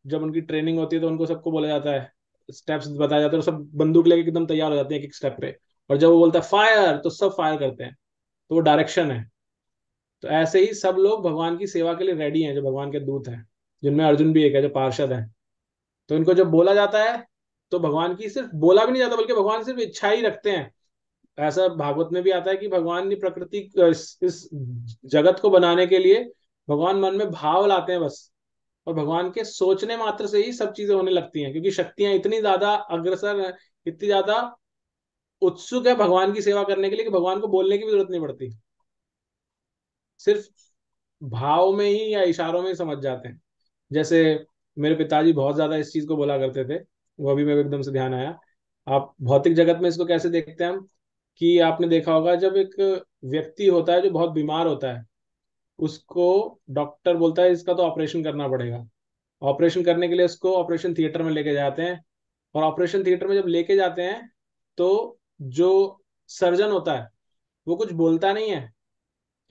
जब उनकी ट्रेनिंग होती है तो उनको सबको बोला जाता है, स्टेप्स बताया जाता है, और सब बंदूक लेके एकदम तैयार हो जाते हैं एक एक स्टेप पे, और जब वो बोलता है फायर तो सब फायर करते हैं, तो वो डायरेक्शन है। तो ऐसे ही सब लोग भगवान की सेवा के लिए रेडी हैं, जो भगवान के दूत हैं, जिनमें अर्जुन भी एक है जो पार्षद है। तो इनको जब बोला जाता है तो भगवान की सिर्फ बोला भी नहीं जाता, बल्कि भगवान सिर्फ इच्छा ही रखते हैं। ऐसा भागवत में भी आता है कि भगवान ने प्रकृति इस जगत को बनाने के लिए भगवान मन में भाव लाते हैं बस, और भगवान के सोचने मात्र से ही सब चीजें होने लगती हैं, क्योंकि शक्तियां इतनी ज्यादा अग्रसर हैं, इतनी ज्यादा उत्सुक है भगवान की सेवा करने के लिए कि भगवान को बोलने की भी जरूरत नहीं पड़ती, सिर्फ भाव में ही या इशारों में ही समझ जाते हैं। जैसे मेरे पिताजी बहुत ज्यादा इस चीज को बोला करते थे, वो अभी मेरे को एकदम से ध्यान आया। आप भौतिक जगत में इसको कैसे देखते हैं हम, कि आपने देखा होगा जब एक व्यक्ति होता है जो बहुत बीमार होता है, उसको डॉक्टर बोलता है इसका तो ऑपरेशन करना पड़ेगा। ऑपरेशन करने के लिए उसको ऑपरेशन थिएटर में लेके जाते हैं, और ऑपरेशन थिएटर में जब लेके जाते हैं तो जो सर्जन होता है वो कुछ बोलता नहीं है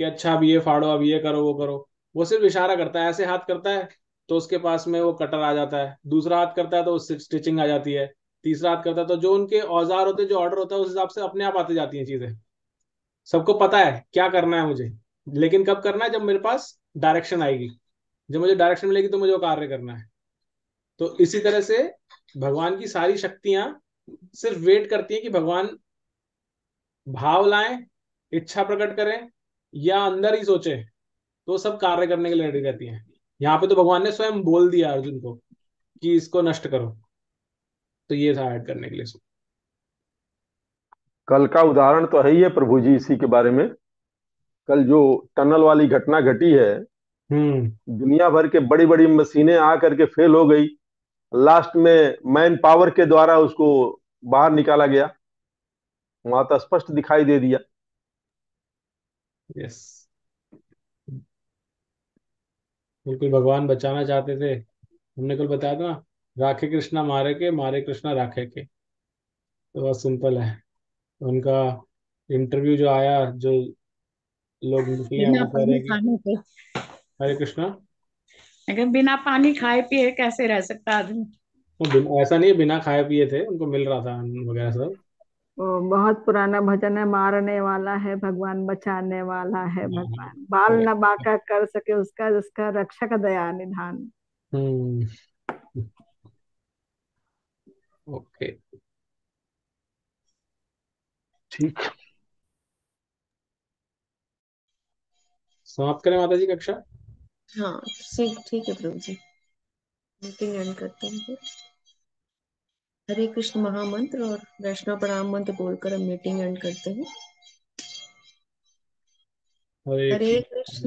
कि अच्छा अब ये फाड़ो, अब ये करो, वो करो। वो सिर्फ इशारा करता है, ऐसे हाथ करता है तो उसके पास में वो कटर आ जाता है, दूसरा हाथ करता है तो उससे स्टिचिंग आ जाती है, तीसरा हाथ करता है तो जो उनके औजार होते हैं, जो ऑर्डर होता है, उस हिसाब से अपने आप आती जाती हैं चीजें। सबको पता है क्या करना है मुझे, लेकिन कब करना है? जब मेरे पास डायरेक्शन आएगी, जब मुझे डायरेक्शन मिलेगी तो मुझे वो कार्य करना है। तो इसी तरह से भगवान की सारी शक्तियां सिर्फ वेट करती हैं कि भगवान भाव लाएं, इच्छा प्रकट करें, या अंदर ही सोचे, तो सब कार्य करने के लिए रेडी रहती हैं। यहाँ पे तो भगवान ने स्वयं बोल दिया अर्जुन को कि इसको नष्ट करो, तो ये था ऐड करने के लिए। कल का उदाहरण तो है ही है प्रभु जी इसी के बारे में। कल जो टनल वाली घटना घटी है, दुनिया भर के बड़ी बड़ी मशीनें आ करके फेल हो गई, लास्ट में मैन पावर के द्वारा उसको बाहर निकाला गया, वहां तो स्पष्ट दिखाई दे दिया। यस, बिल्कुल भगवान बचाना चाहते थे। हमने कल बताया था ना, राखे कृष्णा मारे के, मारे कृष्णा राखे के। तो बहुत सिंपल है उनका। इंटरव्यू जो आया, जो लोग निकले हैं बिना वो कह रहे पानी हैं कि खाने के, हरे कृष्णा। अगर बिना पानी खाए पिए कैसे रह सकता आदमी। वो ऐसा नहीं है, बिना खाए पिए थे, उनको मिल रहा था अन्न वगैरह सब। वो बहुत पुराना भजन है, मारने वाला है भगवान, बचाने वाला है हाँ, भगवान, बाल right. न बांका कर सके उसका, जिसका रक्षक दया निधान। हम्म। ओके। ठीक। समाप्त करें माता जी कक्षा? हाँ ठीक, ठीक है प्रभु जी, मीटिंग एंड करते हैं फिर। हरे कृष्ण महामंत्र और वैष्णव प्रणाम मंत्र बोलकर हम मीटिंग एंड करते हैं। हरे हरे कृष्ण।